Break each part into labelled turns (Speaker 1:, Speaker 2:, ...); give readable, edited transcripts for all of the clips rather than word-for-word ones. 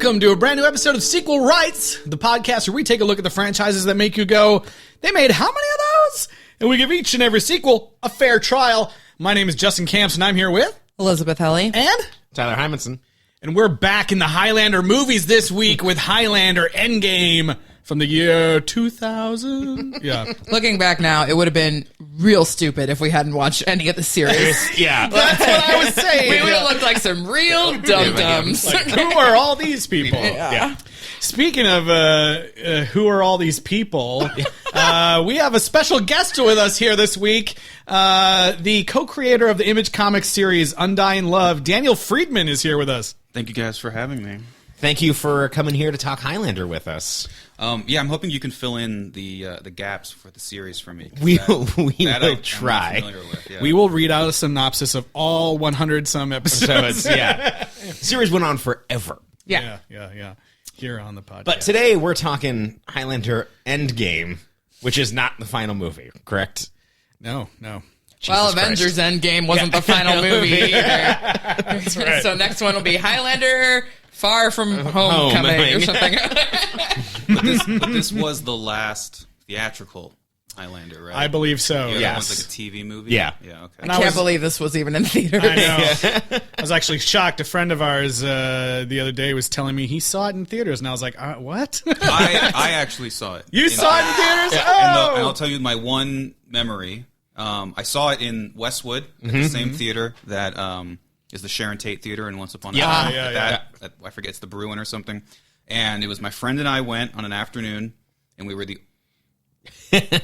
Speaker 1: Welcome to a brand new episode of Sequel Rights, the podcast where we take a look at the franchises that make you go, they made how many of those? And we give each and every sequel a fair trial. My name is Justin Camps, and I'm here with
Speaker 2: Elizabeth Helly
Speaker 1: and
Speaker 3: Tyler Hymanson.
Speaker 1: And we're back in the Highlander movies this week with Highlander Endgame from the year 2000. Yeah.
Speaker 2: Looking back now, it would have been real stupid if we hadn't watched any of the series.
Speaker 3: Yeah.
Speaker 1: That's what I was saying.
Speaker 2: We would have looked like some real dum-dums.
Speaker 1: Like, who are all these people?
Speaker 2: Yeah.
Speaker 1: Speaking of who are all these people, we have a special guest with us here this week. The co-creator of the Image Comics series Undying Love, Daniel Freedman, is here with us.
Speaker 4: Thank you guys for having me.
Speaker 3: Thank you for coming here to talk Highlander with us.
Speaker 4: Yeah, I'm hoping you can fill in the gaps for the series for me.
Speaker 3: We
Speaker 4: that
Speaker 3: will
Speaker 4: I'm
Speaker 3: try.
Speaker 4: familiar with, yeah.
Speaker 1: We will read out a synopsis of all 100-some episodes.
Speaker 3: Yeah. Series went on forever.
Speaker 2: Yeah.
Speaker 1: Yeah. Here on the podcast.
Speaker 3: But today we're talking Highlander Endgame, which is not the final movie, correct?
Speaker 1: No.
Speaker 2: Well,
Speaker 3: Jesus
Speaker 2: Avengers
Speaker 3: Christ.
Speaker 2: Endgame wasn't the final movie either.
Speaker 1: That's right.
Speaker 2: So next one will be Highlander Far From Homecoming or something.
Speaker 4: But this was the last theatrical Highlander, right?
Speaker 1: I believe so.
Speaker 4: Yeah,
Speaker 3: Yes.
Speaker 4: that one's like a TV movie?
Speaker 3: Yeah.
Speaker 4: Yeah, okay.
Speaker 1: And
Speaker 2: I can't believe this was even in theaters.
Speaker 1: I know. I was actually shocked. A friend of ours the other day was telling me he saw it in theaters, and I was like, what?
Speaker 4: I actually saw it.
Speaker 1: You saw it in theaters?
Speaker 4: Yeah.
Speaker 1: Oh!
Speaker 4: And I'll tell you my one memory. I saw it in Westwood at the same theater that is the Sharon Tate Theater in Once Upon a Time. That I forget, it's the Bruin or something. And it was my friend and I went on an afternoon, and we were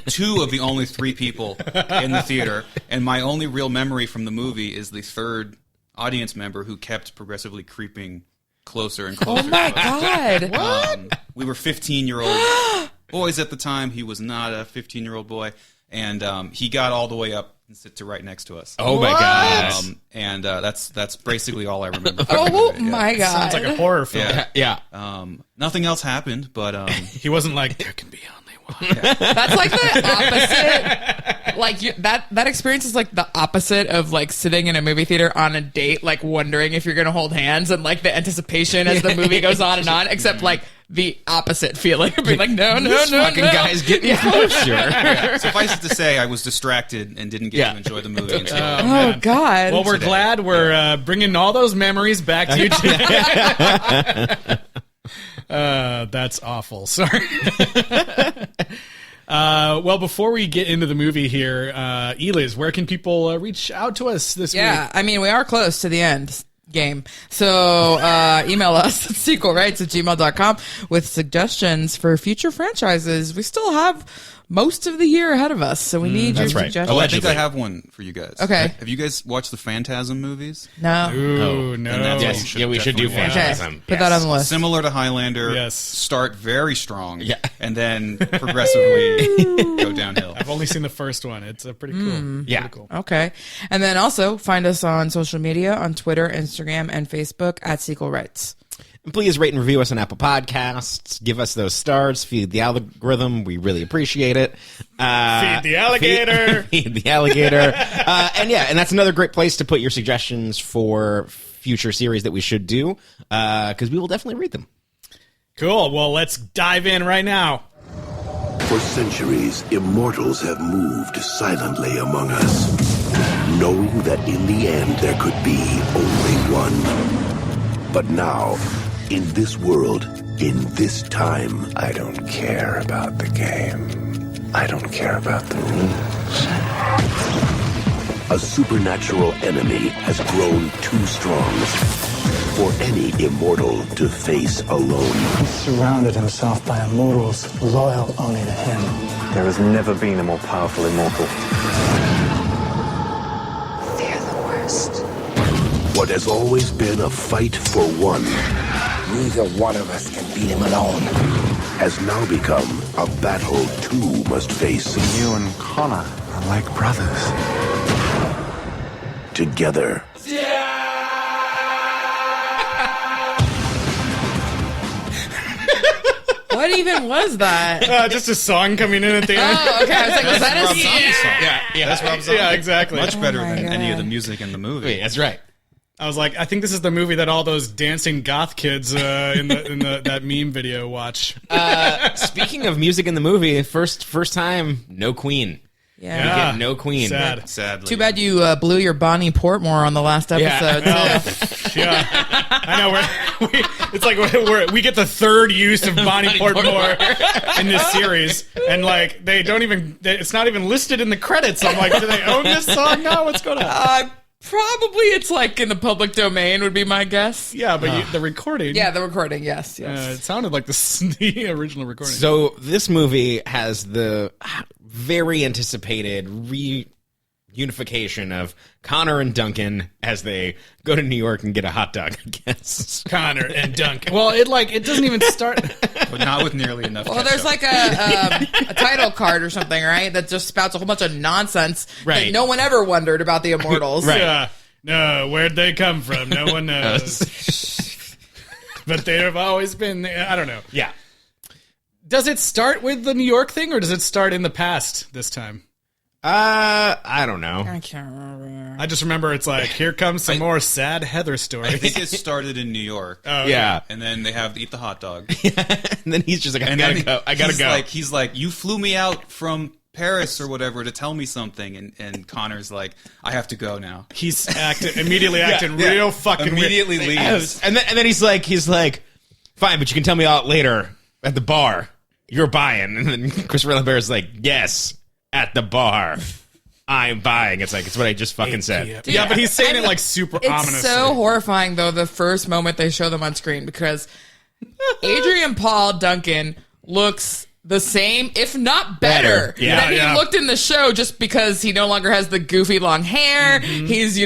Speaker 4: two of the only three people in the theater. And my only real memory from the movie is the third audience member who kept progressively creeping closer and closer.
Speaker 2: Oh my God.
Speaker 4: What? We were 15-year-old boys at the time. He was not a 15-year-old boy. And he got all the way up and sit to right next to us.
Speaker 3: Oh my God.
Speaker 4: And that's basically all I remember.
Speaker 2: Oh my God.
Speaker 1: Sounds like a horror film.
Speaker 4: Yeah.
Speaker 3: Yeah.
Speaker 4: Nothing else happened, but
Speaker 1: He wasn't like, there can be only one.
Speaker 2: That's like the opposite. Like that experience is like the opposite of like sitting in a movie theater on a date, like wondering if you're gonna hold hands and like the anticipation as the movie goes on and on. Except like the opposite feeling of being like, no,
Speaker 3: Fucking guy's getting closer.
Speaker 4: suffice it to say, I was distracted and didn't get to enjoy the movie. Until,
Speaker 2: Oh God.
Speaker 1: Well, we're glad we're bringing all those memories back to you today. That's awful. Sorry. Well, before we get into the movie here, Eliz, where can people reach out to us this week?
Speaker 2: Yeah, I mean, we are close to the end game. So email us at sequelrights@gmail.com with suggestions for future franchises. We still have most of the year ahead of us, so we need your suggestions.
Speaker 4: I think I have one for you guys.
Speaker 2: Okay.
Speaker 4: Have you guys watched the Phantasm movies?
Speaker 2: No.
Speaker 1: Ooh, no.
Speaker 4: And that's
Speaker 3: Yes.
Speaker 4: what
Speaker 3: We should do
Speaker 4: definitely watch.
Speaker 3: Phantasm.
Speaker 2: Put that on the list.
Speaker 4: Similar to Highlander,
Speaker 1: Yes.
Speaker 4: start very strong,
Speaker 3: Yeah.
Speaker 4: and then progressively go downhill.
Speaker 1: I've only seen the first one. It's pretty cool.
Speaker 3: Yeah.
Speaker 1: Pretty cool.
Speaker 2: Okay. And then also find us on social media on Twitter, Instagram, and Facebook at Sequel Rights.
Speaker 3: And please rate and review us on Apple Podcasts. Give us those stars. Feed the algorithm. We really appreciate it.
Speaker 1: Feed the alligator.
Speaker 3: Feed the alligator. And that's another great place to put your suggestions for future series that we should do, because we will definitely read them.
Speaker 1: Cool. Well, let's dive in right now.
Speaker 5: For centuries, immortals have moved silently among us, knowing that in the end there could be only one. But now, in this world, in this time, I don't care about the game. I don't care about the rules. A supernatural enemy has grown too strong for any immortal to face alone.
Speaker 6: He surrounded himself by immortals loyal only to him.
Speaker 7: There has never been a more powerful immortal.
Speaker 8: They're the worst.
Speaker 5: What has always been a fight for one
Speaker 6: Neither one of us can beat him alone.
Speaker 5: has now become a battle two must face
Speaker 7: You and Connor are like brothers.
Speaker 5: together.
Speaker 2: What even was that?
Speaker 1: Just a song coming in at the end.
Speaker 2: Oh, okay. I was like, was that
Speaker 4: Rob
Speaker 2: a
Speaker 4: Zombie's song.
Speaker 3: Yeah,
Speaker 4: That's Rob Zombie.
Speaker 1: Yeah, exactly.
Speaker 4: Much better
Speaker 2: my
Speaker 4: than any of
Speaker 2: God.
Speaker 4: the music in the movie.
Speaker 3: Wait, that's right.
Speaker 1: I was like, I think this is the movie that all those dancing goth kids in that meme video watch.
Speaker 3: Speaking of music in the movie, first time, no Queen.
Speaker 2: Yeah.
Speaker 3: We get no Queen.
Speaker 4: Sadly.
Speaker 2: Too bad you blew your Bonnie Portmore on the last episode. too.
Speaker 1: Yeah, I know. It's like we get the third use of Bonnie Portmore in this series, and like they don't even. It's not even listed in the credits. I'm like, do they own this song now? What's going on?
Speaker 2: Probably it's like in the public domain would be my guess.
Speaker 1: Yeah, but the recording.
Speaker 2: Yeah, the recording. Yes.
Speaker 1: It sounded like the original recording.
Speaker 3: So this movie has the very anticipated reunification of Connor and Duncan as they go to New York and get a hot dog, I guess.
Speaker 1: Connor and Duncan. Well, it doesn't even start.
Speaker 4: But not with nearly enough
Speaker 2: Well,
Speaker 4: ketchup.
Speaker 2: there's like a title card or something, right? That just spouts a whole bunch of nonsense
Speaker 3: Right.
Speaker 2: that no one ever wondered about the Immortals.
Speaker 3: Right.
Speaker 1: Yeah. No, where'd they come from? No one knows. But they have always been there. I don't know.
Speaker 3: Yeah.
Speaker 1: Does it start with the New York thing, or does it start in the past this time?
Speaker 3: I don't know.
Speaker 2: I can't remember.
Speaker 1: I just remember it's like, here comes some more sad Heather stories.
Speaker 4: I think it started in New York.
Speaker 3: Yeah.
Speaker 4: And then they have to eat the hot dog.
Speaker 3: And then he's just like, I
Speaker 4: And
Speaker 3: gotta
Speaker 4: then
Speaker 3: go. I gotta go.
Speaker 4: He's like, you flew me out from Paris or whatever to tell me something. And Connor's like, I have to go now.
Speaker 1: He's immediately acting real fucking
Speaker 4: Immediately
Speaker 1: weird.
Speaker 4: leaves.
Speaker 3: And then he's like, fine, but you can tell me all later at the bar. You're buying. And then Christopher Lambert's like, yes, at the bar. I'm buying. It's like, it's what I just fucking said.
Speaker 1: Yeah, but he's saying it like super
Speaker 2: It's
Speaker 1: ominously.
Speaker 2: so horrifying, though, the first moment they show them on screen, because Adrian Paul Duncan looks the same, if not better,
Speaker 3: Better. Yeah,
Speaker 2: than
Speaker 1: yeah.
Speaker 2: he looked in the show, just because he no longer has the goofy long hair. He's,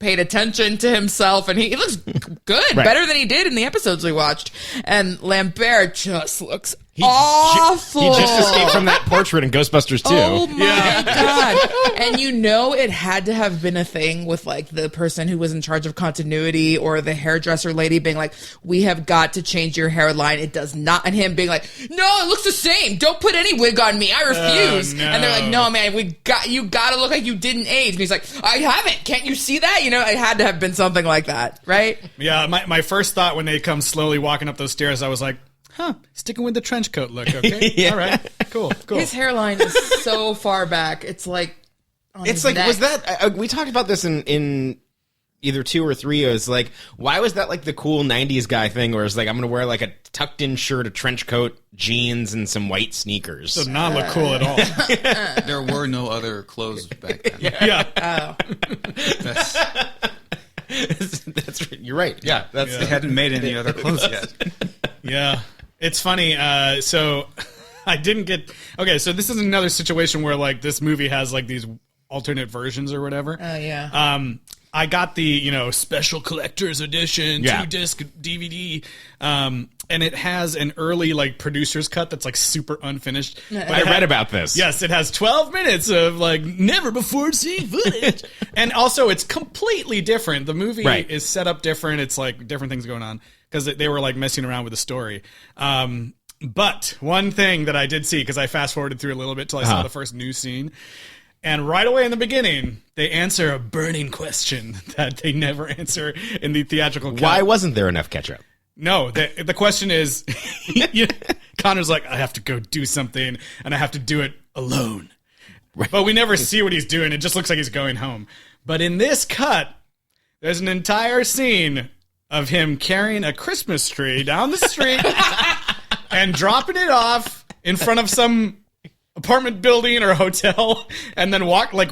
Speaker 2: paid attention to himself, and he looks good, better than he did in the episodes we watched. And Lambert just looks awful.
Speaker 3: He just escaped from that portrait in Ghostbusters 2.
Speaker 2: Oh my God. And it had to have been a thing with like the person who was in charge of continuity or the hairdresser lady being like, we have got to change your hairline. It does not. And him being like, no, it looks the same. Don't put any wig on me. I refuse.
Speaker 1: No.
Speaker 2: And they're like, no, man, you got to look like you didn't age. And he's like, I haven't. Can't you see that? It had to have been something like that, right?
Speaker 1: Yeah, my first thought when they come slowly walking up those stairs, I was like, sticking with the trench coat look, okay?
Speaker 3: Yeah.
Speaker 1: All right, cool.
Speaker 2: His hairline is so far back. It's like,
Speaker 3: It's like,
Speaker 2: neck.
Speaker 3: was that, we talked about this in either 2 or 3. It was like, why was that like the cool 90s guy thing where it's like, I'm going to wear like a tucked in shirt, a trench coat, jeans, and some white sneakers?
Speaker 1: Does not look cool at all.
Speaker 4: There were no other clothes back then.
Speaker 1: Yeah.
Speaker 3: You're right. Yeah.
Speaker 4: They hadn't made any other clothes yet.
Speaker 1: Yeah. It's funny. So I didn't get... Okay, so this is another situation where like this movie has like these alternate versions or whatever.
Speaker 2: Oh, yeah.
Speaker 1: I got the, special collector's edition, 2-disc DVD, and it has an early, like, producer's cut that's, like, super unfinished. But
Speaker 3: I read about this.
Speaker 1: Yes, it has 12 minutes of, like, never-before-seen footage. And also, it's completely different. The movie is set up different. It's, like, different things going on because they were, like, messing around with the story. But one thing that I did see, because I fast-forwarded through a little bit till I saw the first new scene, and right away in the beginning, they answer a burning question that they never answer in the theatrical cut.
Speaker 3: Why wasn't there enough ketchup?
Speaker 1: No, the question is, Connor's like, I have to go do something, and I have to do it alone. Right. But we never see what he's doing. It just looks like he's going home. But in this cut, there's an entire scene of him carrying a Christmas tree down the street and dropping it off in front of some apartment building or hotel, and then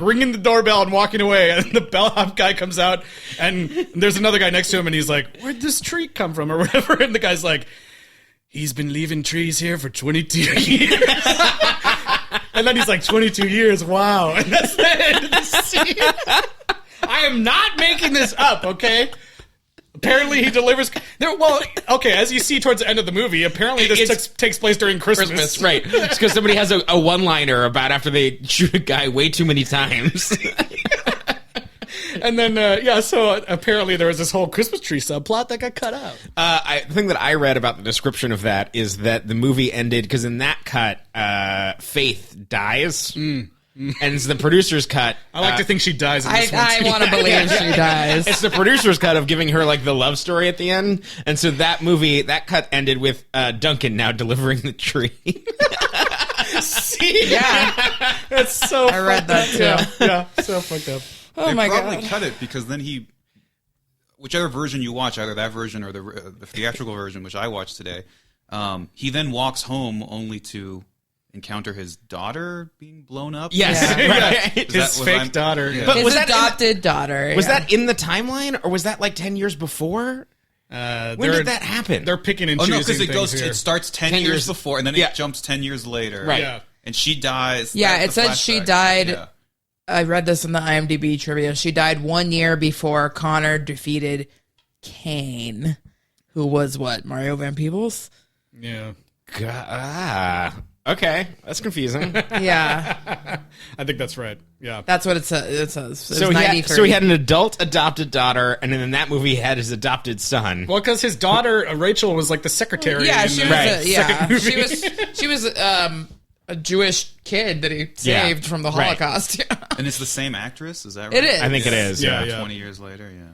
Speaker 1: ringing the doorbell and walking away, and the bellhop guy comes out, and there's another guy next to him, and he's like, where'd this tree come from or whatever, and the guy's like, he's been leaving trees here for 22 years. And then he's like, 22 years, wow. And that's the end of the scene. I am not making this up, okay? Apparently he delivers... as you see towards the end of the movie, apparently this takes place during Christmas.
Speaker 3: Right. It's because somebody has a one-liner about after they shoot a guy way too many times.
Speaker 1: And then, so apparently there was this whole Christmas tree subplot that got cut out.
Speaker 3: The thing that I read about the description of that is that the movie ended, because in that cut, Faith dies. and it's the producer's cut.
Speaker 1: I like to think she dies in this one.
Speaker 2: I want to believe she dies.
Speaker 3: It's the producer's cut of giving her like the love story at the end, and so that cut ended with Duncan now delivering the tree.
Speaker 1: See?
Speaker 2: Yeah.
Speaker 1: That's so
Speaker 2: I read that too.
Speaker 1: Yeah, so fucked up.
Speaker 2: Oh
Speaker 4: They
Speaker 2: my
Speaker 4: probably
Speaker 2: god.
Speaker 4: cut it because then whichever version you watch, either that version or the theatrical version, which I watched today, he then walks home only to encounter his daughter being blown up.
Speaker 3: Yes, right.
Speaker 1: His fake daughter.
Speaker 4: Yeah.
Speaker 3: But
Speaker 2: His
Speaker 3: was that
Speaker 2: adopted daughter.
Speaker 3: Was that in the timeline, or was that like 10 years before? When did that happen?
Speaker 1: They're picking and
Speaker 4: Oh
Speaker 1: choosing
Speaker 4: no, because
Speaker 1: things here.
Speaker 4: it starts 10
Speaker 3: 10
Speaker 4: years
Speaker 3: years
Speaker 4: before, and then
Speaker 3: Yeah.
Speaker 4: it jumps 10 years later.
Speaker 3: Right.
Speaker 1: Yeah.
Speaker 4: And she dies.
Speaker 2: Yeah,
Speaker 4: That's
Speaker 2: it
Speaker 4: the
Speaker 2: says she
Speaker 4: flashback.
Speaker 2: died.
Speaker 4: Yeah.
Speaker 2: I read this in the IMDb trivia. She died 1 year before Connor defeated Kane, who was what? Mario Van Peebles?
Speaker 1: Yeah.
Speaker 3: Okay, that's confusing.
Speaker 2: Yeah,
Speaker 1: I think that's right. Yeah.
Speaker 2: that's what it says. It says.
Speaker 3: So he had an adult adopted daughter, and then in that movie he had his adopted son.
Speaker 1: Well, because his daughter, Rachel, was like the secretary.
Speaker 2: Yeah,
Speaker 1: in
Speaker 2: she
Speaker 1: the
Speaker 2: was.
Speaker 1: second movie.
Speaker 2: She was a Jewish kid that he saved from the
Speaker 3: Right.
Speaker 2: Holocaust. Yeah.
Speaker 4: And it's the same actress, is that right?
Speaker 2: It is.
Speaker 3: I think it is.
Speaker 1: Yeah,
Speaker 3: Yeah.
Speaker 1: yeah.
Speaker 4: 20 years later, yeah.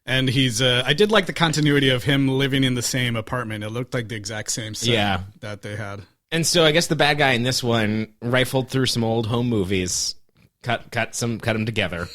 Speaker 1: And he's, I did like the continuity of him living in the same apartment. It looked like the exact same set that they had.
Speaker 3: And so I guess the bad guy in this one rifled through some old home movies, cut them together,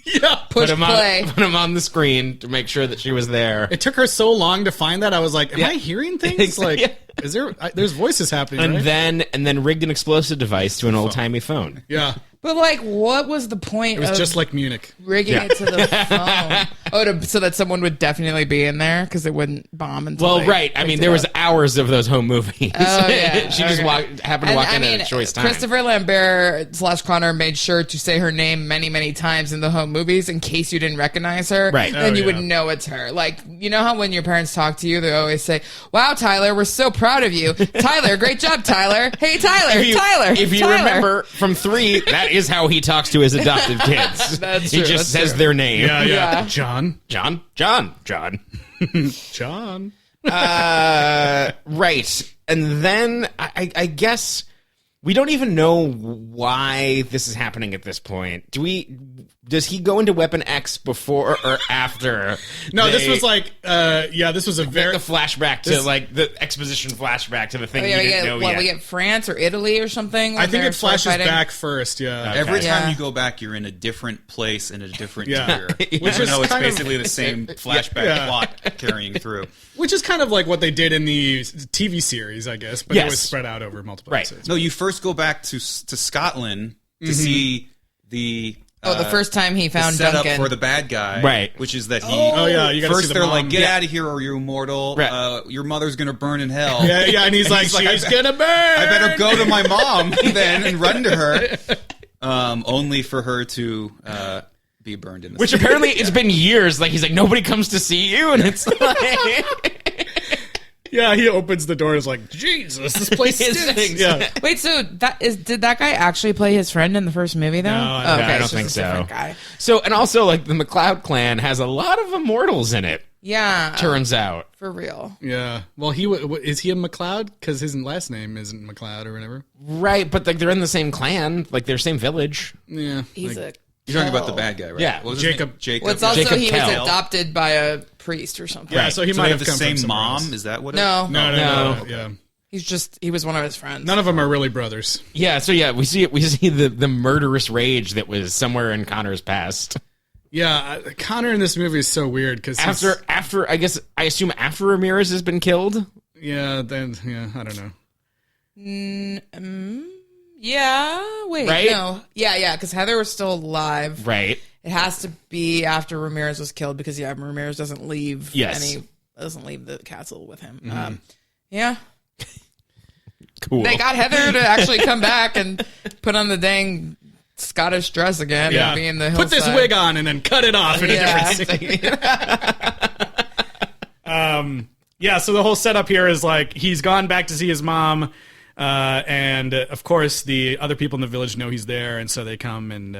Speaker 1: Yeah.
Speaker 2: Push play.
Speaker 3: put them on the screen to make sure that she was there.
Speaker 1: It took her so long to find that. I was like, am I hearing things? Like,
Speaker 3: Yeah.
Speaker 1: is there, there's voices happening,
Speaker 3: And
Speaker 1: right?
Speaker 3: then rigged an explosive device to an old timey phone.
Speaker 1: Yeah.
Speaker 2: But like, what was the point
Speaker 1: It was
Speaker 2: of
Speaker 1: just like Munich.
Speaker 2: rigging it to the phone? So that someone would definitely be in there because it wouldn't bomb until.
Speaker 3: Well,
Speaker 2: they
Speaker 3: right. I
Speaker 2: picked
Speaker 3: mean,
Speaker 2: it
Speaker 3: there was
Speaker 2: up.
Speaker 3: hours of those home movies.
Speaker 2: Oh, yeah.
Speaker 3: She just
Speaker 2: Okay.
Speaker 3: happened to walk in at a choice time.
Speaker 2: Christopher Lambert / Connor made sure to say her name many, many times in the home movies in case you didn't recognize her.
Speaker 3: Right.
Speaker 2: Then
Speaker 1: Oh,
Speaker 2: you would
Speaker 1: yeah.
Speaker 2: know it's her. Like, you know how when your parents talk to you, they always say, "Wow, Tyler, we're so proud of you. Tyler, great job, Tyler. Hey, Tyler, Tyler."
Speaker 3: If you
Speaker 2: Tyler."
Speaker 3: remember from 3, that is how he talks to his adopted kids.
Speaker 2: That's
Speaker 3: he
Speaker 2: true,
Speaker 3: just
Speaker 2: that's
Speaker 3: says
Speaker 2: true.
Speaker 3: their name.
Speaker 1: Yeah.
Speaker 2: Yeah.
Speaker 1: John.
Speaker 3: John. Right. And then I guess we don't even know why this is happening at this point. Does he go into Weapon X before or after?
Speaker 1: No, this was like, this was a very.
Speaker 3: the flashback to like the exposition flashback to the thing
Speaker 2: Oh,
Speaker 3: you
Speaker 2: yeah,
Speaker 3: didn't know yet.
Speaker 2: we get France or Italy or something.
Speaker 1: I
Speaker 2: when
Speaker 1: think
Speaker 2: they're
Speaker 1: it flashes
Speaker 2: firefighting?
Speaker 1: back first, yeah.
Speaker 3: Okay.
Speaker 4: Every time
Speaker 2: Yeah.
Speaker 4: you go back, you're in a different place in a different
Speaker 1: Yeah.
Speaker 4: year.
Speaker 1: Which
Speaker 4: Which
Speaker 1: is
Speaker 4: know it's
Speaker 1: kind of-
Speaker 4: basically the same flashback
Speaker 1: Yeah.
Speaker 4: plot carrying through.
Speaker 1: Which is kind of like what they did in the TV series, I guess, but it
Speaker 3: Yes.
Speaker 1: was spread out over multiple
Speaker 3: Right.
Speaker 1: episodes.
Speaker 4: No, you first go back to Scotland to see the
Speaker 2: The first time he
Speaker 4: the
Speaker 2: found
Speaker 4: setup
Speaker 2: Duncan.
Speaker 4: for the bad guy,
Speaker 3: Right.
Speaker 4: Which is that he.
Speaker 1: Oh, yeah, you gotta see
Speaker 4: first
Speaker 1: the
Speaker 4: they're
Speaker 1: mom.
Speaker 4: like, "Get
Speaker 1: Yeah.
Speaker 4: out of here, or you're immortal.
Speaker 3: Right.
Speaker 4: Your mother's gonna burn in hell."
Speaker 1: Yeah, and he's like, she's gonna burn!
Speaker 4: I better go to my mom then and run to her, only for her to be burned in the
Speaker 3: Which
Speaker 4: sea.
Speaker 3: apparently it's been years. Like he's like, nobody comes to see you, and it's like
Speaker 1: Yeah, he opens the door and is like, Jesus, this place stinks. Yeah.
Speaker 2: Wait, so did that guy actually play his friend in the first movie though?
Speaker 1: No, I
Speaker 2: okay,
Speaker 3: I don't
Speaker 2: it's just
Speaker 3: think
Speaker 2: a
Speaker 3: so.
Speaker 2: different guy.
Speaker 3: So, and also like the McLeod clan has a lot of immortals in it.
Speaker 2: Yeah,
Speaker 3: Turns out,
Speaker 2: for real.
Speaker 1: Yeah. Well, is he a McLeod? Because his last name isn't McLeod or whatever.
Speaker 3: right? But like they're in the same clan, like they're same village.
Speaker 1: Yeah.
Speaker 2: He's
Speaker 1: like,
Speaker 2: a
Speaker 4: You're talking about the bad guy, right?
Speaker 3: Yeah.
Speaker 4: What was his
Speaker 1: Jacob.
Speaker 4: name? Jacob.
Speaker 2: Well, it's also
Speaker 3: Jacob
Speaker 2: he
Speaker 3: Kell.
Speaker 2: was adopted by a priest or something.
Speaker 1: yeah, so he
Speaker 4: So
Speaker 1: might
Speaker 4: they
Speaker 1: have
Speaker 4: have the
Speaker 1: come
Speaker 4: same
Speaker 1: from somewhere
Speaker 4: mom.
Speaker 1: else.
Speaker 4: Is that what?
Speaker 2: No,
Speaker 1: No. Yeah.
Speaker 2: he was one of his friends.
Speaker 1: None of them are really brothers.
Speaker 3: Yeah. So yeah, we see the murderous rage that was somewhere in Connor's past.
Speaker 1: Yeah, Connor in this movie is so weird because
Speaker 3: After I assume after Ramirez has been killed.
Speaker 1: I don't know.
Speaker 2: Yeah. Wait.
Speaker 3: Right?
Speaker 2: No. Yeah. Because Heather was still alive.
Speaker 3: Right.
Speaker 2: It has to be after Ramirez was killed because Ramirez doesn't leave.
Speaker 3: Yes.
Speaker 2: Doesn't leave the castle with him. Yeah.
Speaker 3: Cool.
Speaker 2: They got Heather to actually come back and put on the dang Scottish dress again.
Speaker 1: Yeah.
Speaker 2: And be in the
Speaker 1: Put this
Speaker 2: hillside.
Speaker 1: wig on and then cut it off in a
Speaker 2: Yeah.
Speaker 1: different scene. Yeah, so the whole setup here is like he's gone back to see his mom, and of course the other people in the village know he's there, and so they come and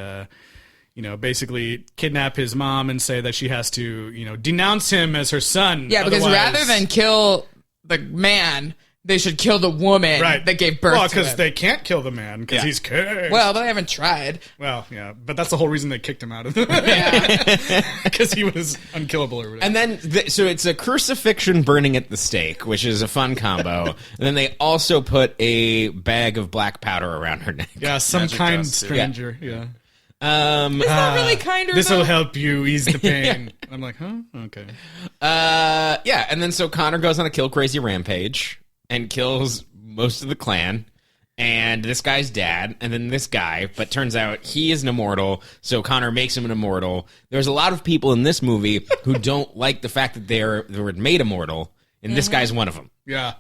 Speaker 1: basically kidnap his mom and say that she has to denounce him as her son.
Speaker 2: Yeah, because
Speaker 1: Otherwise-
Speaker 2: rather than kill the man, they should kill the woman that gave birth to him.
Speaker 1: Well, because they can't kill the man because he's cursed.
Speaker 2: Well, they haven't tried.
Speaker 1: Well, yeah, but that's the whole reason they kicked him out of the because he was unkillable or whatever.
Speaker 3: And then, so it's a crucifixion burning at the stake, which is a fun combo. And then they also put a bag of black powder around her neck.
Speaker 1: Yeah, some
Speaker 4: Magic
Speaker 1: kind
Speaker 4: dust,
Speaker 1: stranger. Yeah.
Speaker 2: It's not really kinder.
Speaker 1: This will
Speaker 2: though.
Speaker 1: help you ease the pain. I'm like, huh? Okay.
Speaker 3: Yeah, and then so Connor goes on a kill crazy rampage and kills most of the clan. And this guy's dad, and then this guy, but turns out he is an immortal, so Connor makes him an immortal. There's a lot of people in this movie who don't like the fact that they were made immortal, and this guy's one of them.
Speaker 1: Yeah.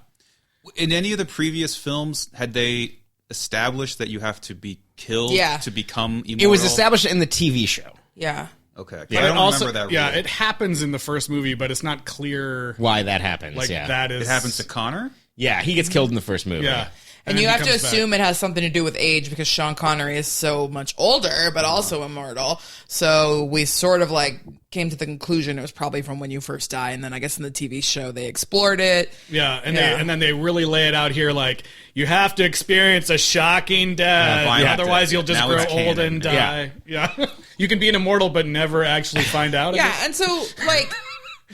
Speaker 4: In any of the previous films, had they established that you have to be killed to become immortal?
Speaker 3: It was established in the TV show.
Speaker 2: Yeah.
Speaker 4: Okay.
Speaker 1: But
Speaker 4: I don't
Speaker 1: also,
Speaker 4: remember that
Speaker 1: yeah,
Speaker 4: rule.
Speaker 1: it happens in the first movie, but it's not clear
Speaker 3: Why that happens,
Speaker 1: like
Speaker 3: yeah.
Speaker 1: that is
Speaker 4: It happens to Connor?
Speaker 3: Yeah, he gets killed in the first movie.
Speaker 1: Yeah.
Speaker 2: And
Speaker 1: then
Speaker 2: you
Speaker 1: he
Speaker 2: have to
Speaker 1: comes back.
Speaker 2: assume it has something to do with age because Sean Connery is so much older, but also immortal. So we sort of like came to the conclusion it was probably from when you first die. And then I guess in the TV show they explored it.
Speaker 1: Yeah, and then they really lay it out here like you have to experience a shocking death, otherwise you'll just
Speaker 4: Now
Speaker 1: grow
Speaker 4: it's
Speaker 1: old
Speaker 4: canon.
Speaker 1: and die. Yeah. You can be an immortal but never actually find out.
Speaker 2: Yeah, and so like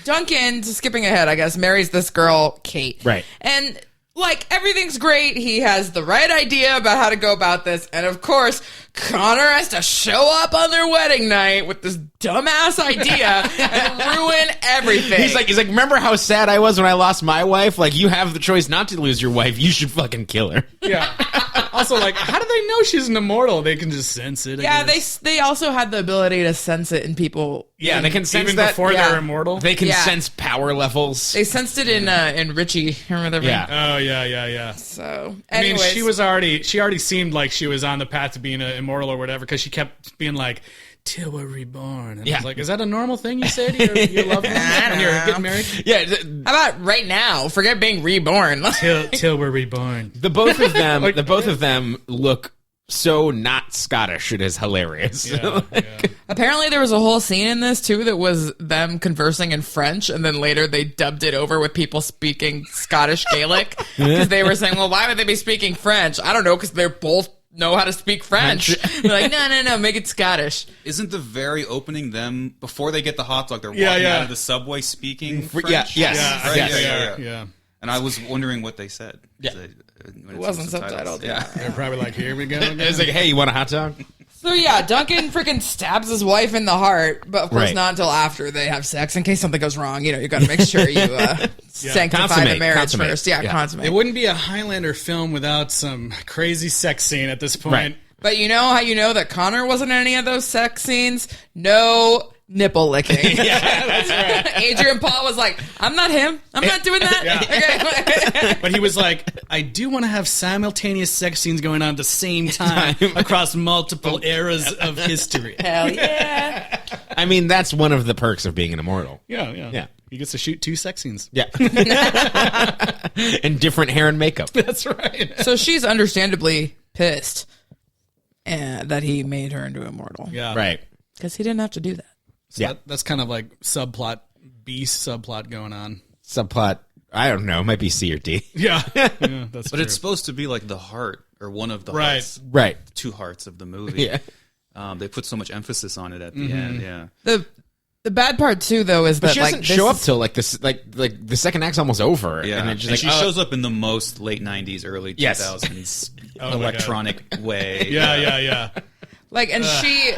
Speaker 2: Duncan, skipping ahead, I guess, marries this girl, Kate.
Speaker 3: Right.
Speaker 2: And like everything's great. He has the right idea about how to go about this. And of course, Connor has to show up on their wedding night with this dumbass idea and ruin everything.
Speaker 3: He's like, remember how sad I was when I lost my wife? Like, you have the choice not to lose your wife. You should fucking kill her.
Speaker 1: Yeah. Also, like, how do they know she's an immortal? They can just sense it. I guess.
Speaker 2: they also had the ability to sense it in people.
Speaker 3: Yeah, they can sense
Speaker 1: even
Speaker 3: that
Speaker 1: before
Speaker 2: yeah.
Speaker 1: they're immortal.
Speaker 3: They can
Speaker 2: Yeah.
Speaker 3: sense power levels.
Speaker 2: They sensed it in Richie. Remember the
Speaker 3: Yeah.
Speaker 1: Oh yeah.
Speaker 2: So,
Speaker 1: I mean,
Speaker 2: anyways.
Speaker 1: she already seemed like she was on the path to being an immortal or whatever because she kept being like, "Till we're reborn." And I was like, "Is that a normal thing you say to your loved ones when you're getting married?"
Speaker 3: Yeah,
Speaker 2: How about right now? Forget being reborn.
Speaker 1: Till we're reborn.
Speaker 3: the both of them look so not Scottish. It is hilarious.
Speaker 1: Yeah.
Speaker 2: Apparently, there was a whole scene in this too that was them conversing in French, and then later they dubbed it over with people speaking Scottish Gaelic because they were saying, "Well, why would they be speaking French?" I don't know, because they're both know how to speak French. They're like, no, make it Scottish.
Speaker 4: Isn't the very opening them, before they get the hot dog, they're walking
Speaker 1: Yeah.
Speaker 4: out of the subway speaking French?
Speaker 3: Yes.
Speaker 4: Yeah. And I was wondering what they said.
Speaker 3: Yeah.
Speaker 2: It wasn't subtitled.
Speaker 4: Yeah.
Speaker 1: They're probably like, "Here we go."
Speaker 3: It's like, hey, you want a hot dog?
Speaker 2: So yeah, Duncan freaking stabs his wife in the heart, but of course
Speaker 3: Right.
Speaker 2: not until after they have sex. In case something goes wrong, you got to make sure you sanctify the marriage
Speaker 3: Consummate.
Speaker 2: first. Yeah, consummate.
Speaker 1: It wouldn't be a Highlander film without some crazy sex scene at this point.
Speaker 3: Right.
Speaker 2: But you know how you know that Connor wasn't in any of those sex scenes? No nipple licking.
Speaker 1: Yeah, that's right.
Speaker 2: Adrian Paul was like, I'm not him. I'm not doing that. Okay.
Speaker 1: But he was like, "I do want to have simultaneous sex scenes going on at the same time across multiple eras of history."
Speaker 2: Hell yeah.
Speaker 3: I mean, that's one of the perks of being an immortal.
Speaker 1: Yeah. He gets to shoot 2 sex scenes.
Speaker 3: Yeah. And different hair and makeup.
Speaker 1: That's right.
Speaker 2: So she's understandably pissed that he made her into immortal.
Speaker 1: Yeah.
Speaker 3: Right.
Speaker 2: Because he didn't have to do that.
Speaker 1: So
Speaker 3: Yeah.
Speaker 1: that's kind of like subplot going on.
Speaker 3: Subplot, I don't know, might be C or D.
Speaker 1: Yeah. That's
Speaker 4: But
Speaker 1: true.
Speaker 4: it's supposed to be like the heart, or one of the
Speaker 1: Right.
Speaker 4: hearts,
Speaker 3: Right.
Speaker 4: 2 hearts of the movie.
Speaker 3: Yeah.
Speaker 4: They put so much emphasis on it at the end, yeah.
Speaker 2: The bad part too, though, is
Speaker 3: But
Speaker 2: that
Speaker 3: she doesn't show up till like this, like the second act's almost over.
Speaker 4: Yeah,
Speaker 3: And,
Speaker 4: and,
Speaker 3: it's just
Speaker 4: she
Speaker 3: like,
Speaker 4: shows up in the most late 90s, early
Speaker 3: Yes.
Speaker 4: 2000s
Speaker 1: my
Speaker 4: electronic way.
Speaker 1: Yeah.
Speaker 2: like, and she,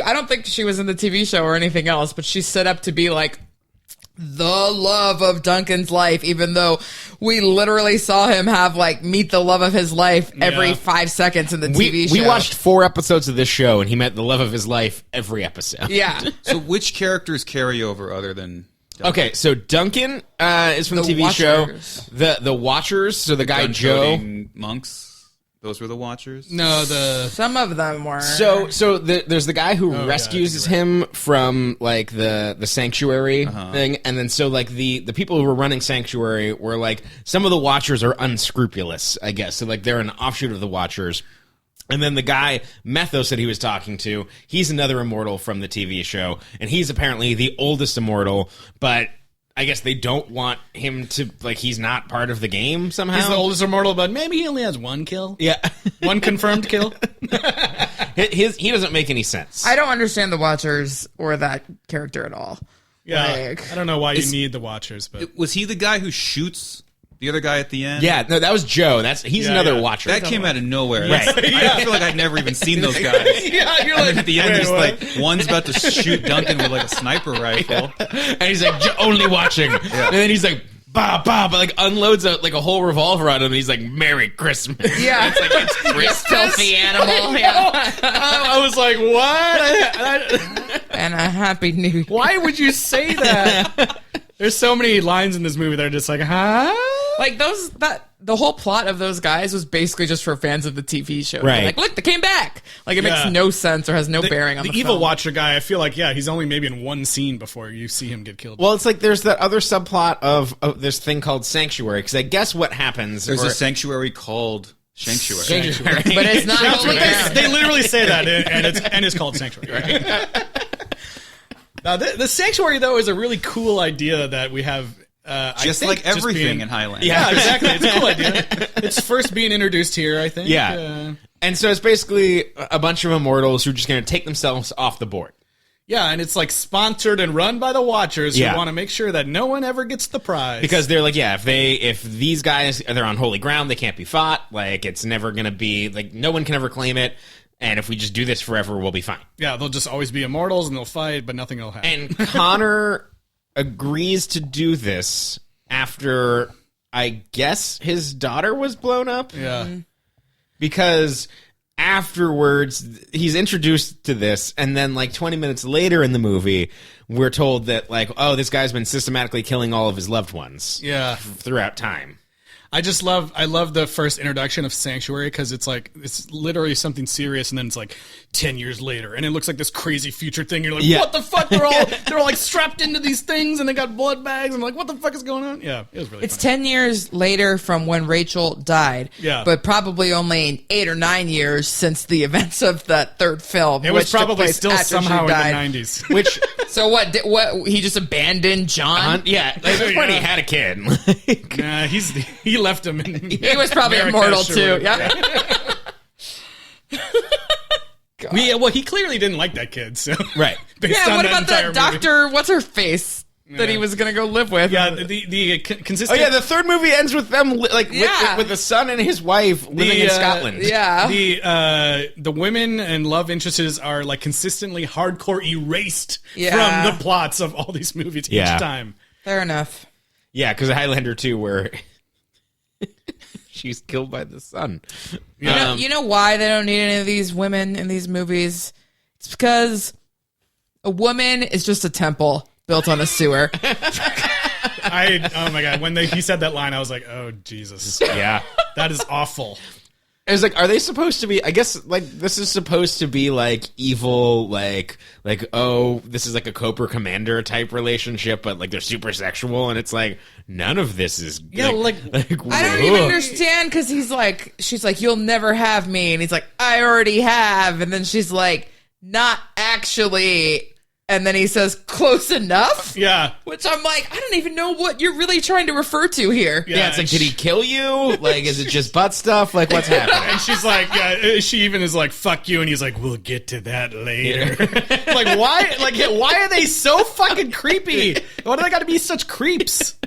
Speaker 2: I don't think she was in the TV show or anything else, but she's set up to be like the love of Duncan's life, even though we literally saw him have like meet the love of his life every 5 seconds in the TV show.
Speaker 3: we watched 4 episodes of this show, and he met the love of his life every episode.
Speaker 2: Yeah.
Speaker 4: So which characters carry over other than Duncan?
Speaker 3: Okay, so Duncan is from the TV
Speaker 2: Watchers.
Speaker 3: show. The Watchers, so the guy Joe.
Speaker 4: Gun-toting monks? Those were the Watchers?
Speaker 1: No,
Speaker 2: Some of them were.
Speaker 3: So there's the guy who
Speaker 1: yeah,
Speaker 3: rescues him from like the sanctuary thing, and then so like the people who were running sanctuary were like, some of the Watchers are unscrupulous, I guess. So like they're an offshoot of the Watchers. And then the guy, Methos, that he was talking to, he's another immortal from the TV show, and he's apparently the oldest immortal, but I guess they don't want him to, like, he's not part of the game somehow.
Speaker 1: He's the oldest immortal, but maybe he only has one kill.
Speaker 3: Yeah.
Speaker 1: One confirmed kill.
Speaker 3: He doesn't make any sense.
Speaker 2: I don't understand the Watchers or that character at all.
Speaker 1: Yeah.
Speaker 2: Like,
Speaker 1: I don't know why you need the Watchers, but
Speaker 4: Was he the guy who shoots the other guy at the end?
Speaker 3: Yeah, no, that was Joe. He's another Watcher.
Speaker 4: That came out of nowhere.
Speaker 3: Right.
Speaker 4: I feel like I'd never even seen those guys.
Speaker 1: yeah, you're
Speaker 4: And
Speaker 1: like
Speaker 4: then at the end,
Speaker 1: wait,
Speaker 4: he's
Speaker 1: what?
Speaker 4: like, one's about to shoot Duncan with like a sniper rifle.
Speaker 3: And he's like, only watching. And then he's like, bah, bah, but like unloads a whole revolver on him, and he's like, Merry Christmas.
Speaker 2: yeah.
Speaker 3: It's like, it's Christmas.
Speaker 2: Filthy animal. Yeah.
Speaker 1: I was like, what?
Speaker 2: And a happy new year.
Speaker 1: Why would you say that? There's so many lines in this movie that are just like, huh?
Speaker 2: Like the whole plot of those guys was basically just for fans of the TV show.
Speaker 3: Right.
Speaker 2: Like, look, they came back. Like, it
Speaker 1: Yeah.
Speaker 2: makes no sense or has no bearing on the
Speaker 1: evil
Speaker 2: film.
Speaker 1: Watcher guy. I feel like, he's only maybe in one scene before you see him get killed.
Speaker 3: Well, it's like there's that other subplot of this thing called Sanctuary, because I guess what happens...
Speaker 4: There's a sanctuary called Sanctuary.
Speaker 2: But it's not
Speaker 1: That's
Speaker 2: holy
Speaker 1: what
Speaker 2: ground.
Speaker 1: they literally say that, and it's called Sanctuary. Right? Now, the Sanctuary, though, is a really cool idea that we have.
Speaker 4: Just
Speaker 1: I think
Speaker 4: like everything
Speaker 1: being-
Speaker 4: in Highlander.
Speaker 1: Yeah, exactly. It's a cool idea. It's first being introduced here, I think.
Speaker 3: Yeah. And so it's basically a bunch of immortals who are just going to take themselves off the board.
Speaker 1: Yeah, and it's like sponsored and run by the Watchers
Speaker 3: Yeah.
Speaker 1: who want to make sure that no one ever gets the prize.
Speaker 3: Because they're like, if these guys, they're on holy ground, they can't be fought. Like, it's never going to be, like, no one can ever claim it. And if we just do this forever, we'll be fine.
Speaker 1: Yeah, they'll just always be immortals and they'll fight, but nothing will happen.
Speaker 3: And Connor agrees to do this after, I guess, his daughter was blown up.
Speaker 1: Yeah.
Speaker 3: Because afterwards, he's introduced to this, and then like 20 minutes later in the movie, we're told that, like, oh, this guy's been systematically killing all of his loved ones
Speaker 1: Yeah.
Speaker 3: throughout time.
Speaker 1: I love the first introduction of Sanctuary because it's like, it's literally something serious and then it's like 10 years later and it looks like this crazy future thing. You're like,
Speaker 3: Yeah.
Speaker 1: what the fuck? They're all like strapped into these things and they got blood bags. I'm like, what the fuck is going on? Yeah, it was really
Speaker 2: It's
Speaker 1: funny.
Speaker 2: 10 years later from when Rachel died.
Speaker 1: Yeah.
Speaker 2: But probably only 8 or 9 years since the events of that third film.
Speaker 1: It was
Speaker 2: which took
Speaker 1: probably
Speaker 2: place
Speaker 1: still
Speaker 2: after she
Speaker 1: somehow in
Speaker 2: died.
Speaker 1: the 90s.
Speaker 3: Which,
Speaker 2: So what? What? He just abandoned John?
Speaker 3: yeah, like, at this point he
Speaker 1: Yeah.
Speaker 3: had a kid. Like,
Speaker 1: Nah, he left him in
Speaker 2: He was probably
Speaker 1: America,
Speaker 2: immortal
Speaker 1: sure.
Speaker 2: too. Yeah.
Speaker 1: Yeah, well, he clearly didn't like that kid, so
Speaker 3: right.
Speaker 1: based
Speaker 2: Yeah.
Speaker 1: on
Speaker 2: What
Speaker 1: that
Speaker 2: about
Speaker 1: entire
Speaker 2: that
Speaker 1: movie.
Speaker 2: doctor? What's her face that he was gonna go live with?
Speaker 1: Yeah, the
Speaker 3: Oh
Speaker 1: consistent.
Speaker 3: yeah, the third movie ends with them
Speaker 2: Yeah.
Speaker 3: with the son and his wife living in Scotland.
Speaker 2: Yeah.
Speaker 1: the women and love interests are like consistently hardcore erased
Speaker 2: Yeah.
Speaker 1: from the plots of all these movies
Speaker 3: Yeah.
Speaker 1: each time.
Speaker 2: Fair enough.
Speaker 3: Yeah, because Highlander 2 where she's killed by the son.
Speaker 2: You know why they don't need any of these women in these movies? It's because a woman is just a temple built on a sewer.
Speaker 1: Oh my god, when he said that line, I was like, oh Jesus,
Speaker 3: Yeah.
Speaker 1: that is awful.
Speaker 3: It was like, are they supposed to be, I guess, like, this is supposed to be, like, evil, like, oh, this is like a Cobra Commander type relationship, but, like, they're super sexual, and it's like, none of this is,
Speaker 1: Yeah, like,
Speaker 2: I don't
Speaker 3: ugh.
Speaker 2: even understand because she's like, you'll never have me. And he's like, I already have. And then she's like, not actually. And then he says, close enough?
Speaker 1: Yeah,
Speaker 2: Which I'm like, I don't even know what you're really trying to refer to here.
Speaker 3: Yeah, it's like, did he kill you? Like, is it just butt stuff? Like, what's happening?
Speaker 1: And she's like, she even is like, fuck you. And he's like, we'll get to that later. Like, why? Like, why are they so fucking creepy? Why do they got to be such creeps?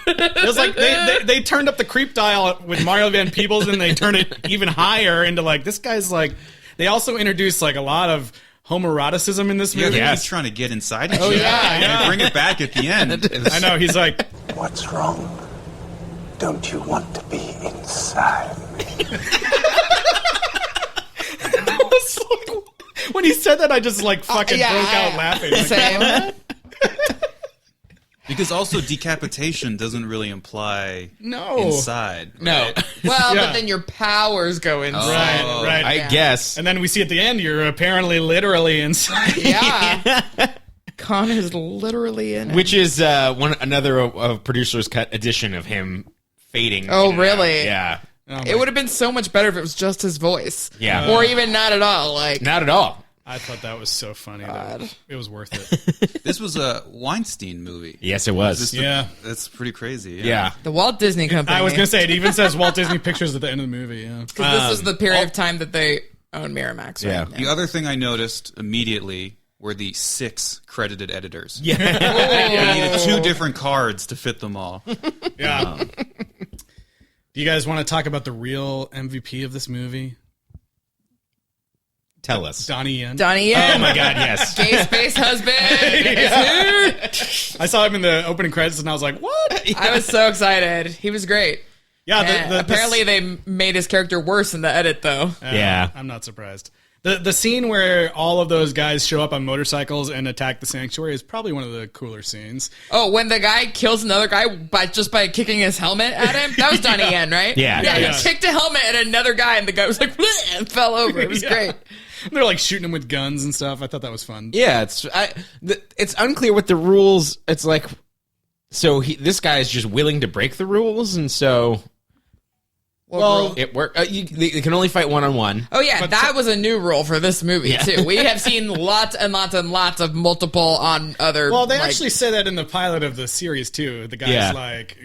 Speaker 1: It was like they turned up the creep dial with Mario Van Peebles and they turned it even higher into like, this guy's like, they also introduced like a lot of homoeroticism in this
Speaker 4: Yeah,
Speaker 1: movie.
Speaker 4: he's trying to get inside each
Speaker 1: Oh,
Speaker 4: other.
Speaker 1: yeah,
Speaker 4: And
Speaker 1: yeah.
Speaker 4: bring it back at the end.
Speaker 1: I know, he's like,
Speaker 6: What's wrong? Don't you want to be inside me?
Speaker 1: when he said that, I just like fucking
Speaker 2: yeah,
Speaker 1: broke out laughing. Like,
Speaker 2: Same.
Speaker 4: Because also decapitation doesn't really imply
Speaker 1: no.
Speaker 4: inside.
Speaker 3: No.
Speaker 4: right?
Speaker 2: Well,
Speaker 1: Yeah.
Speaker 2: but then your powers go inside.
Speaker 4: Oh.
Speaker 1: Right.
Speaker 3: I guess.
Speaker 1: And then we see at the end, you're apparently literally inside.
Speaker 2: Yeah. Connor's literally in it.
Speaker 3: Which is another producer's cut edition of him fading.
Speaker 2: Oh,
Speaker 3: in and out.
Speaker 2: really?
Speaker 3: Yeah.
Speaker 2: It would have been so much better if it was just his voice.
Speaker 3: Yeah.
Speaker 2: Or even not at all. Like,
Speaker 3: Not at all.
Speaker 1: I thought that was so funny. That it was worth it.
Speaker 4: This was a Weinstein movie.
Speaker 3: Yes, it was.
Speaker 4: That's pretty crazy.
Speaker 3: Yeah.
Speaker 2: The Walt Disney Company.
Speaker 1: I was going to say, it even says Walt Disney Pictures at the end of the movie. Yeah.
Speaker 2: Because this is the period of time that they own Miramax.
Speaker 3: Yeah.
Speaker 2: Right?
Speaker 4: The other thing I noticed immediately were the 6 credited editors.
Speaker 3: Yeah.
Speaker 4: I needed 2 different cards to fit them all.
Speaker 1: Yeah. Do you guys want to talk about the real MVP of this movie?
Speaker 3: Tell us.
Speaker 1: Donnie Yen.
Speaker 2: Donnie Yen.
Speaker 3: Oh my God, yes.
Speaker 2: Gay space husband.
Speaker 1: I saw him in the opening credits and I was like, what?
Speaker 2: I was so excited. He was great.
Speaker 1: Yeah.
Speaker 2: Apparently they made his character worse in the edit, though.
Speaker 3: Yeah.
Speaker 1: I'm not surprised. The scene where all of those guys show up on motorcycles and attack the sanctuary is probably one of the cooler scenes.
Speaker 2: Oh, when the guy kills another guy by kicking his helmet at him? That was Donnie Yen, right?
Speaker 3: Yeah.
Speaker 2: Yeah, he kicked a helmet at another guy and the guy was like, bleh, and fell over. It was great.
Speaker 1: They're like shooting him with guns and stuff. I thought that was fun.
Speaker 3: Yeah, it's unclear what the rules. It's like, so this guy is just willing to break the rules, and so it worked. They can only fight 1-on-1.
Speaker 2: Oh yeah, that was a new rule for this movie too. We have seen lots and lots and lots of multiple on other.
Speaker 1: Well, they actually say that in the pilot of the series too. The guy's
Speaker 3: Yeah.
Speaker 1: like,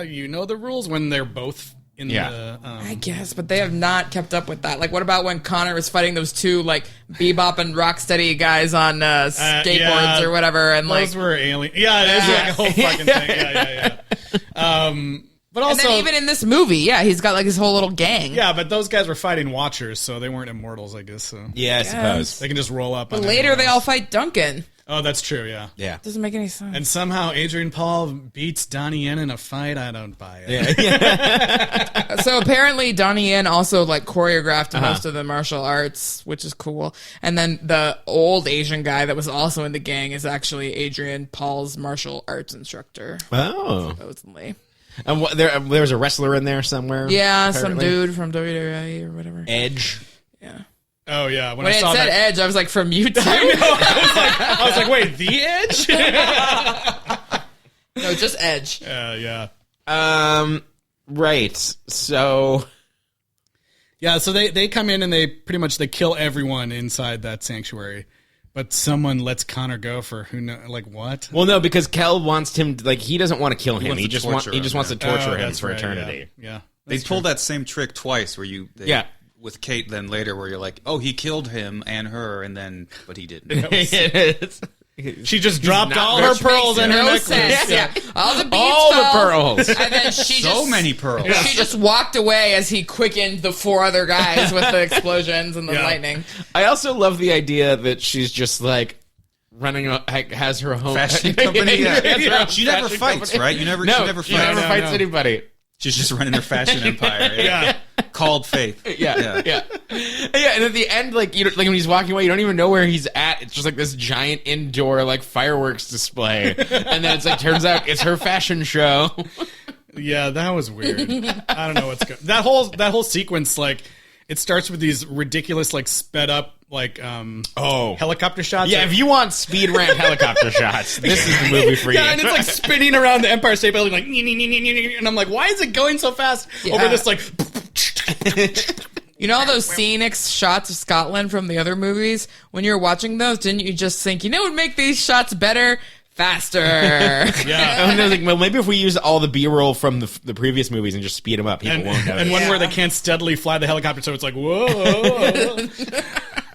Speaker 1: you know the rules when they're both in the.
Speaker 2: I guess, but they have not kept up with that. Like, what about when Connor was fighting those 2 like Bebop and Rocksteady guys on skateboards or whatever? And
Speaker 1: those were alien. Yeah, it is like a whole fucking thing. Yeah. But also,
Speaker 2: and then even in this movie, he's got like his whole little gang.
Speaker 1: Yeah, but those guys were fighting Watchers, so they weren't immortals, I guess. So.
Speaker 3: Yeah, I suppose.
Speaker 1: They can just roll up.
Speaker 2: But
Speaker 1: on
Speaker 2: later they
Speaker 1: else.
Speaker 2: all fight Duncan.
Speaker 1: Oh, that's true, yeah.
Speaker 3: Yeah.
Speaker 2: Doesn't make any sense.
Speaker 1: And somehow Adrian Paul beats Donnie Yen in a fight. I don't buy it.
Speaker 3: Yeah.
Speaker 2: So apparently Donnie Yen also like choreographed most of the martial arts, which is cool. And then the old Asian guy that was also in the gang is actually Adrian Paul's martial arts instructor.
Speaker 3: Oh.
Speaker 2: Supposedly.
Speaker 3: And there was a wrestler in there somewhere.
Speaker 2: Yeah,
Speaker 3: apparently.
Speaker 2: some dude from WWE or whatever.
Speaker 3: Edge.
Speaker 2: Yeah.
Speaker 1: Oh yeah,
Speaker 2: When it
Speaker 1: saw
Speaker 2: said
Speaker 1: that,
Speaker 2: Edge, I was like, from you too?
Speaker 1: I was like, wait, the Edge?
Speaker 2: No, just Edge.
Speaker 1: Yeah.
Speaker 3: Right. So.
Speaker 1: Yeah, so they come in and they kill everyone inside that sanctuary. But someone lets Connor go for who know, like what?
Speaker 3: Well, no, because Kel wants him to, like, he doesn't want to kill him. He just wants to torture him
Speaker 1: that's
Speaker 3: for
Speaker 1: right,
Speaker 3: eternity.
Speaker 1: Yeah.
Speaker 4: They pulled that same trick twice where with Kate then later where you're like, oh, he killed him and her, but he didn't.
Speaker 1: She just dropped all her
Speaker 2: Which
Speaker 1: pearls
Speaker 2: makes
Speaker 1: in her
Speaker 2: no
Speaker 1: necklace.
Speaker 2: sense. Yeah. All the beads
Speaker 3: All the
Speaker 2: fell,
Speaker 3: pearls.
Speaker 2: And then she
Speaker 4: So many pearls.
Speaker 2: She just walked away as he quickened the 4 other guys with the explosions and the lightning.
Speaker 3: I also love the idea that she's just like has her home
Speaker 4: Fashion company.
Speaker 3: Yeah.
Speaker 4: She never fights, right? She never fights.
Speaker 3: She never fights anybody.
Speaker 4: She's just running her fashion empire.
Speaker 1: Yeah.
Speaker 4: Called Faith.
Speaker 3: Yeah. And at the end, like when he's walking away, you don't even know where he's at. It's just like this giant indoor like fireworks display, and then it's like turns out it's her fashion show.
Speaker 1: Yeah, that was weird. I don't know what's going. That whole sequence, like, it starts with these ridiculous, like, sped up, like, helicopter shots.
Speaker 3: Yeah, if you want speed ramp helicopter shots, this is the movie for you.
Speaker 1: Yeah, and it's like spinning around the Empire State Building, like, and I'm like, why is it going so fast over this, like?
Speaker 2: You know all those scenic shots of Scotland from the other movies? When you were watching those, didn't you just think, what would make these shots better? Faster.
Speaker 3: Yeah. And I was like, well, maybe if we use all the B-roll from the previous movies and just speed them up, people won't know.
Speaker 1: And one where they can't steadily fly the helicopter, so it's like, whoa.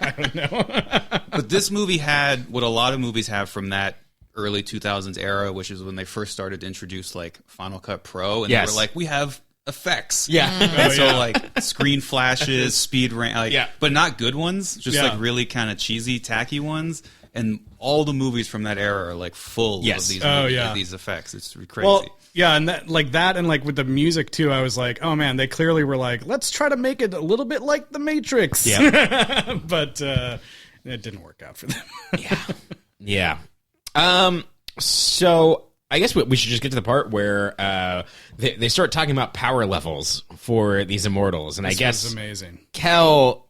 Speaker 1: I don't know.
Speaker 4: But this movie had what a lot of movies have from that early 2000s era, which is when they first started to introduce like Final Cut Pro, and they were like, we have effects.
Speaker 3: Yeah.
Speaker 4: And so like screen flashes, speed ramp, but not good ones, just like really kind of cheesy, tacky ones. And all the movies from that era are like full of these these effects. It's crazy.
Speaker 1: Well, yeah, and that and like with the music too, I was like, oh man, they clearly were like, let's try to make it a little bit like The Matrix. Yeah. But it didn't work out for them.
Speaker 3: Yeah. So I guess we should just get to the part where they start talking about power levels for these immortals, and I guess
Speaker 1: was amazing.
Speaker 3: Kel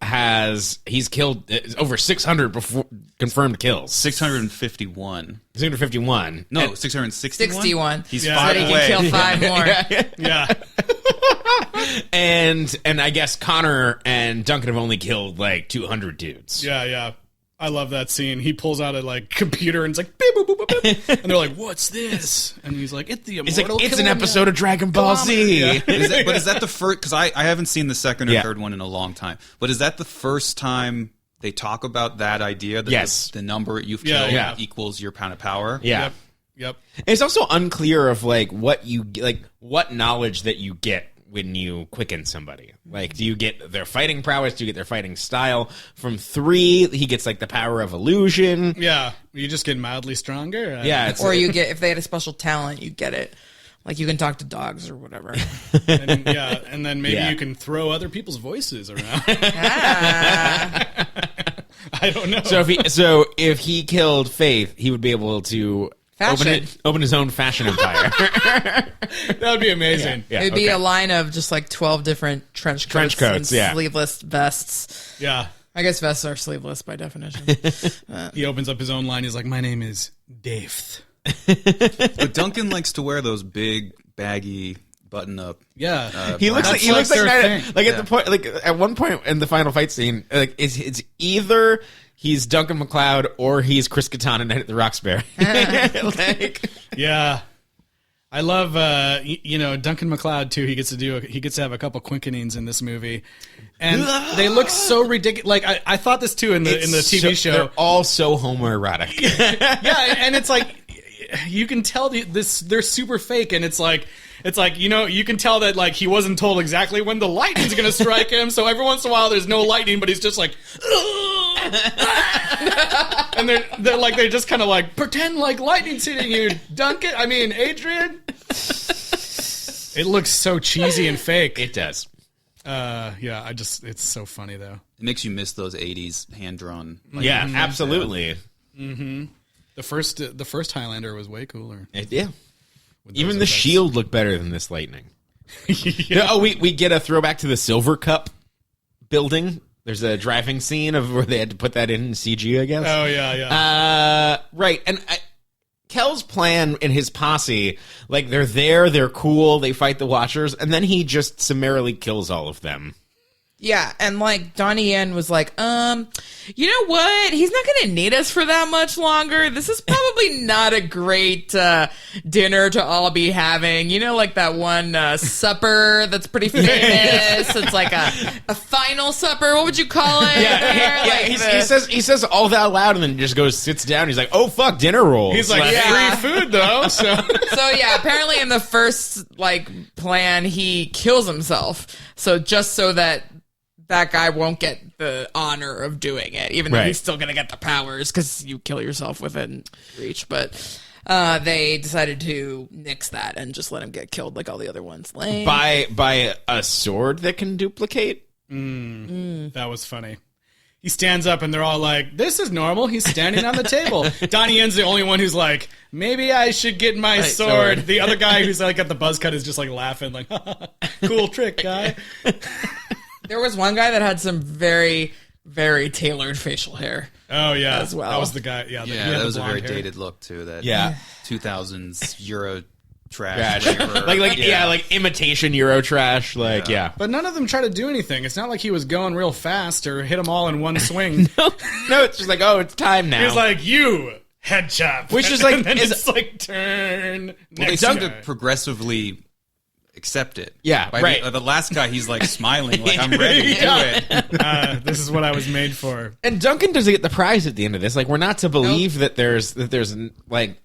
Speaker 3: he's killed over 600 confirmed kills.
Speaker 4: 651.
Speaker 3: 651.
Speaker 4: No, 661.
Speaker 2: 61.
Speaker 4: He's
Speaker 2: So
Speaker 4: 5
Speaker 2: he
Speaker 4: away.
Speaker 2: can kill 5 more.
Speaker 1: Yeah.
Speaker 3: and I guess Connor and Duncan have only killed like 200 dudes.
Speaker 1: Yeah. I love that scene. He pulls out a like computer and it's like beep, boop, boop, boop, boop. And they're like, "What's this?" And he's like, "It's the immortal."
Speaker 3: It's an episode of Dragon Ball Z.
Speaker 1: Yeah.
Speaker 4: Is that the first? Because I haven't seen the second or
Speaker 3: Yeah.
Speaker 4: third one in a long time. But is that the first time they talk about that idea? That
Speaker 3: Yes.
Speaker 4: the number you've
Speaker 1: Yeah,
Speaker 4: killed
Speaker 1: yeah.
Speaker 4: equals your pound of power.
Speaker 3: Yeah.
Speaker 1: Yep.
Speaker 3: It's also unclear of like what knowledge that you get when you quicken somebody. Like, do you get their fighting prowess? Do you get their fighting style? From 3, he gets like the power of illusion.
Speaker 1: Yeah. You just get mildly stronger.
Speaker 3: Yeah, it's
Speaker 2: Or you get, if they had a special talent, you get it. Like you can talk to dogs or whatever.
Speaker 1: And then maybe
Speaker 3: Yeah.
Speaker 1: you can throw other people's voices around.
Speaker 2: Ah.
Speaker 1: I don't know.
Speaker 3: so if he killed Faith, he would be able to open his own fashion empire.
Speaker 1: That would be amazing.
Speaker 3: Yeah,
Speaker 2: It'd be a line of just like 12 different trench coats and
Speaker 3: yeah.
Speaker 2: sleeveless vests.
Speaker 1: Yeah.
Speaker 2: I guess vests are sleeveless by definition.
Speaker 1: He opens up his own line. He's like, "My name is Dave."
Speaker 4: But Duncan likes to wear those big, baggy, button-up.
Speaker 1: Yeah.
Speaker 3: He looks
Speaker 1: That's
Speaker 3: like
Speaker 1: their
Speaker 3: kinda,
Speaker 1: thing.
Speaker 3: like at the point, like at one point in the final fight scene, like it's either he's Duncan MacLeod or he's Chris Kattan in Night at the Roxbury. Like,
Speaker 1: Yeah. I love, Duncan MacLeod too. He gets to have a couple quinkenings in this movie, and they look so ridiculous. Like I thought this too in the TV show.
Speaker 3: They're all so homoerotic.
Speaker 1: Yeah, and it's like you can tell they're super fake, and it's like you can tell that like he wasn't told exactly when the lightning's gonna strike him. So every once in a while there's no lightning, but he's just like, and they're just kind of like pretend like lightning's hitting you, Duncan. I mean Adrian. It looks so cheesy and fake.
Speaker 3: It does.
Speaker 1: It's so funny though.
Speaker 4: It makes you miss those 80s hand-drawn.
Speaker 3: Yeah, absolutely.
Speaker 1: The first Highlander was way cooler.
Speaker 3: Yeah.
Speaker 1: with
Speaker 3: Even
Speaker 1: those
Speaker 3: the
Speaker 1: effects.
Speaker 3: shield looked better than this lightning. Oh, we get a throwback to the Silver Cup building. There's a driving scene of where they had to put that in CG, I guess.
Speaker 1: Oh yeah.
Speaker 3: Right. And Kel's plan and his posse, like they're cool, they fight the Watchers, and then he just summarily kills all of them.
Speaker 2: Yeah, and like Donnie Yen was like, you know what? He's not going to need us for that much longer. This is probably not a great dinner to all be having. You know, like that one supper that's pretty famous. It's like a final supper. What would you call it?
Speaker 3: Yeah.
Speaker 2: Like
Speaker 3: He says all that loud and then just goes sits down. He's like, "Oh fuck, dinner rolls."
Speaker 1: He's like, free food though. So
Speaker 2: yeah, apparently in the first like plan, he kills himself. So just so that guy won't get the honor of doing it, even though he's still going to get the powers because you kill yourself within reach. But they decided to nix that and just let him get killed like all the other ones. Lame.
Speaker 3: by a sword that can duplicate.
Speaker 1: that was funny. He stands up and they're all like, "This is normal." He's standing on the table. Donnie Yen's the only one who's like, "Maybe I should get my sword." The other guy who's like got the buzz cut is just like laughing, like, "Cool trick, guy."
Speaker 2: There was one guy that had some very, very tailored facial hair.
Speaker 1: Oh yeah,
Speaker 2: as well.
Speaker 1: That was the guy. Yeah,
Speaker 4: that was a very
Speaker 1: hair.
Speaker 4: dated look too. That 2000s Euro trash.
Speaker 3: like imitation Euro trash. Like
Speaker 1: But none of them try to do anything. It's not like he was going real fast or hit them all in one swing.
Speaker 3: no, it's just like, oh, it's time now.
Speaker 1: He's like, "You head chop,"
Speaker 3: Which is like,
Speaker 1: and then it's like turn.
Speaker 4: Well, they seem to progressively accept it.
Speaker 3: Yeah, right.
Speaker 4: The last guy, he's like smiling, like I'm ready to do it.
Speaker 1: This is what I was made for.
Speaker 3: And Duncan doesn't get the prize at the end of this. Like, we're not to believe that there's like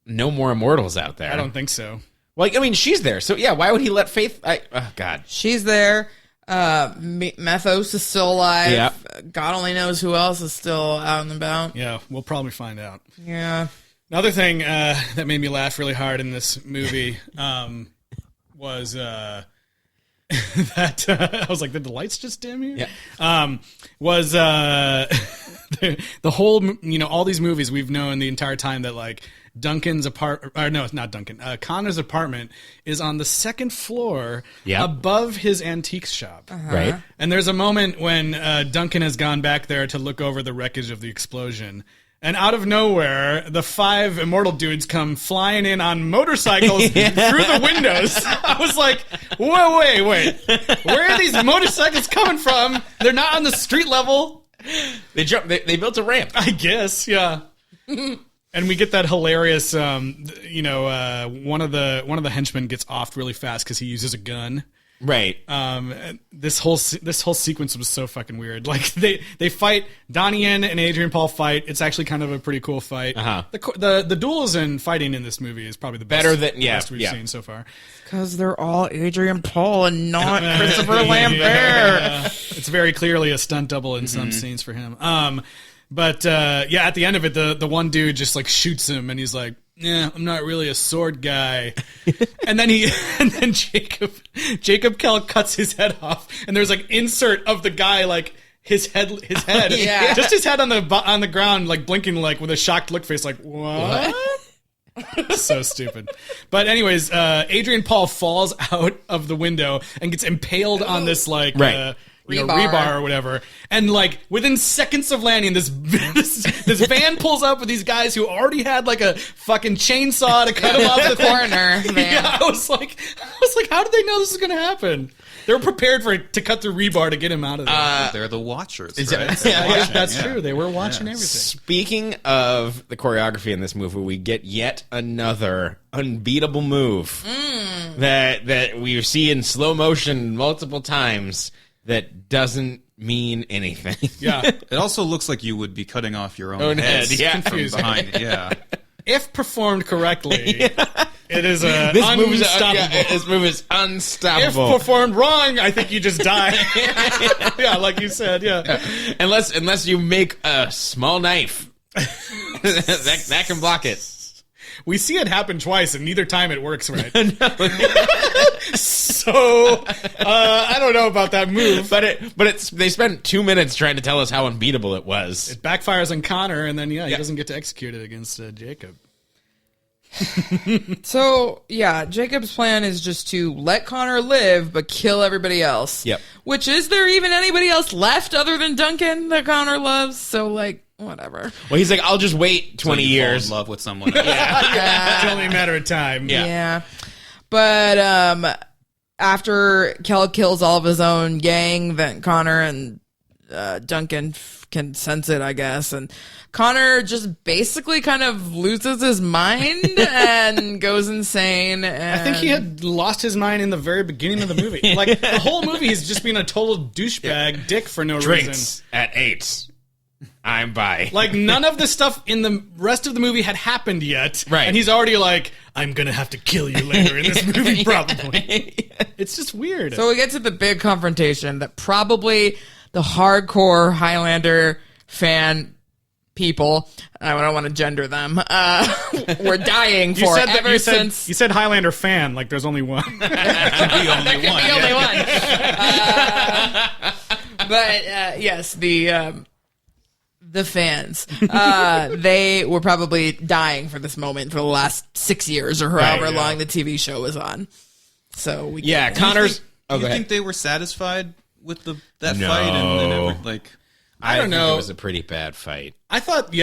Speaker 3: no more immortals out there.
Speaker 1: I don't think so.
Speaker 3: Like, I mean, she's there, so yeah. Why would he let Faith? Oh God,
Speaker 2: She's there. Methos is still alive.
Speaker 3: Yep.
Speaker 2: God only knows who else is still out and about.
Speaker 1: Yeah, we'll probably find out.
Speaker 2: Yeah.
Speaker 1: Another thing that made me laugh really hard in this movie was that I was like, "Did the lights just dim here?"
Speaker 3: Yeah.
Speaker 1: Was the whole, all these movies we've known the entire time that like Duncan's it's not Duncan. Connor's apartment is on the second floor above his antiques shop.
Speaker 3: right?
Speaker 1: And there's a moment when Duncan has gone back there to look over the wreckage of the explosion. And out of nowhere, the 5 immortal dudes come flying in on motorcycles through the windows. I was like, whoa, wait. Where are these motorcycles coming from? They're not on the street level.
Speaker 3: They built a ramp.
Speaker 1: I guess, yeah. And we get that hilarious, one of the henchmen gets offed really fast because he uses a gun.
Speaker 3: Right.
Speaker 1: This whole sequence was so fucking weird. Like they fight, Donnie Yen and Adrian Paul fight. It's actually kind of a pretty cool fight. The duels and fighting in this movie is probably the best we've seen so far.
Speaker 2: Because they're all Adrian Paul and not Christopher Lambert.
Speaker 1: It's very clearly a stunt double in some scenes for him. But at the end of it, the one dude just like shoots him, and he's like, "Yeah, I'm not really a sword guy." and then Jacob Kell cuts his head off, and there's like insert of the guy like his head, just his head on the ground, like blinking, like with a shocked look face, like what? So stupid. But anyways, Adrian Paul falls out of the window and gets impaled on this like rebar or whatever, and like within seconds of landing, this van pulls up with these guys who already had like a fucking chainsaw to cut him off the
Speaker 2: corner.
Speaker 1: Yeah, I was like, how did they know this was going to happen? They were prepared to cut through rebar to get him out of there.
Speaker 4: They're the watchers.
Speaker 1: Right? That's true. They were watching everything.
Speaker 3: Speaking of the choreography in this movie, we get yet another unbeatable move that we see in slow motion multiple times. That doesn't mean anything.
Speaker 1: Yeah.
Speaker 4: It also looks like you would be cutting off your own head.
Speaker 3: Yeah.
Speaker 4: From behind. Yeah.
Speaker 1: If performed correctly, it is unstoppable.
Speaker 3: This move is unstoppable.
Speaker 1: If performed wrong, I think you just die. Yeah, like you said, yeah.
Speaker 3: Unless you make a small knife. that can block it.
Speaker 1: We see it happen twice, and neither time it works right. So, I don't know about that move.
Speaker 3: But they spent 2 minutes trying to tell us how unbeatable it was.
Speaker 1: It backfires on Connor, and then, he doesn't get to execute it against Jacob.
Speaker 2: So, Jacob's plan is just to let Connor live, but kill everybody else.
Speaker 3: Yep.
Speaker 2: Which, is there even anybody else left other than Duncan that Connor loves? So, whatever.
Speaker 3: Well, he's like, I'll just wait 20 years.
Speaker 4: Fall in love with someone else.
Speaker 1: It's only a matter of time.
Speaker 2: Yeah. But after Kel kills all of his own gang, then Connor and Duncan can sense it, I guess. And Connor just basically kind of loses his mind and goes insane. And
Speaker 1: I think he had lost his mind in the very beginning of the movie. Like, the whole movie, he's just being a total douchebag dick for no
Speaker 3: Drinks
Speaker 1: reason.
Speaker 3: at 8. I'm by.
Speaker 1: Like, none of the stuff in the rest of the movie had happened yet.
Speaker 3: Right.
Speaker 1: And he's already like, I'm going to have to kill you later in this movie, probably. It's just weird.
Speaker 2: So we get to the big confrontation that probably the hardcore Highlander fan people, I don't want to gender them, were dying for since...
Speaker 1: You said Highlander fan, like there's only one.
Speaker 4: There could be only one.
Speaker 2: But yes, the fans, they were probably dying for this moment for the last 6 years or however long the TV show was on. So
Speaker 3: Connor's.
Speaker 4: Do you think they were satisfied with that fight and
Speaker 3: I
Speaker 1: don't know.
Speaker 3: It was a pretty bad fight.
Speaker 1: I thought,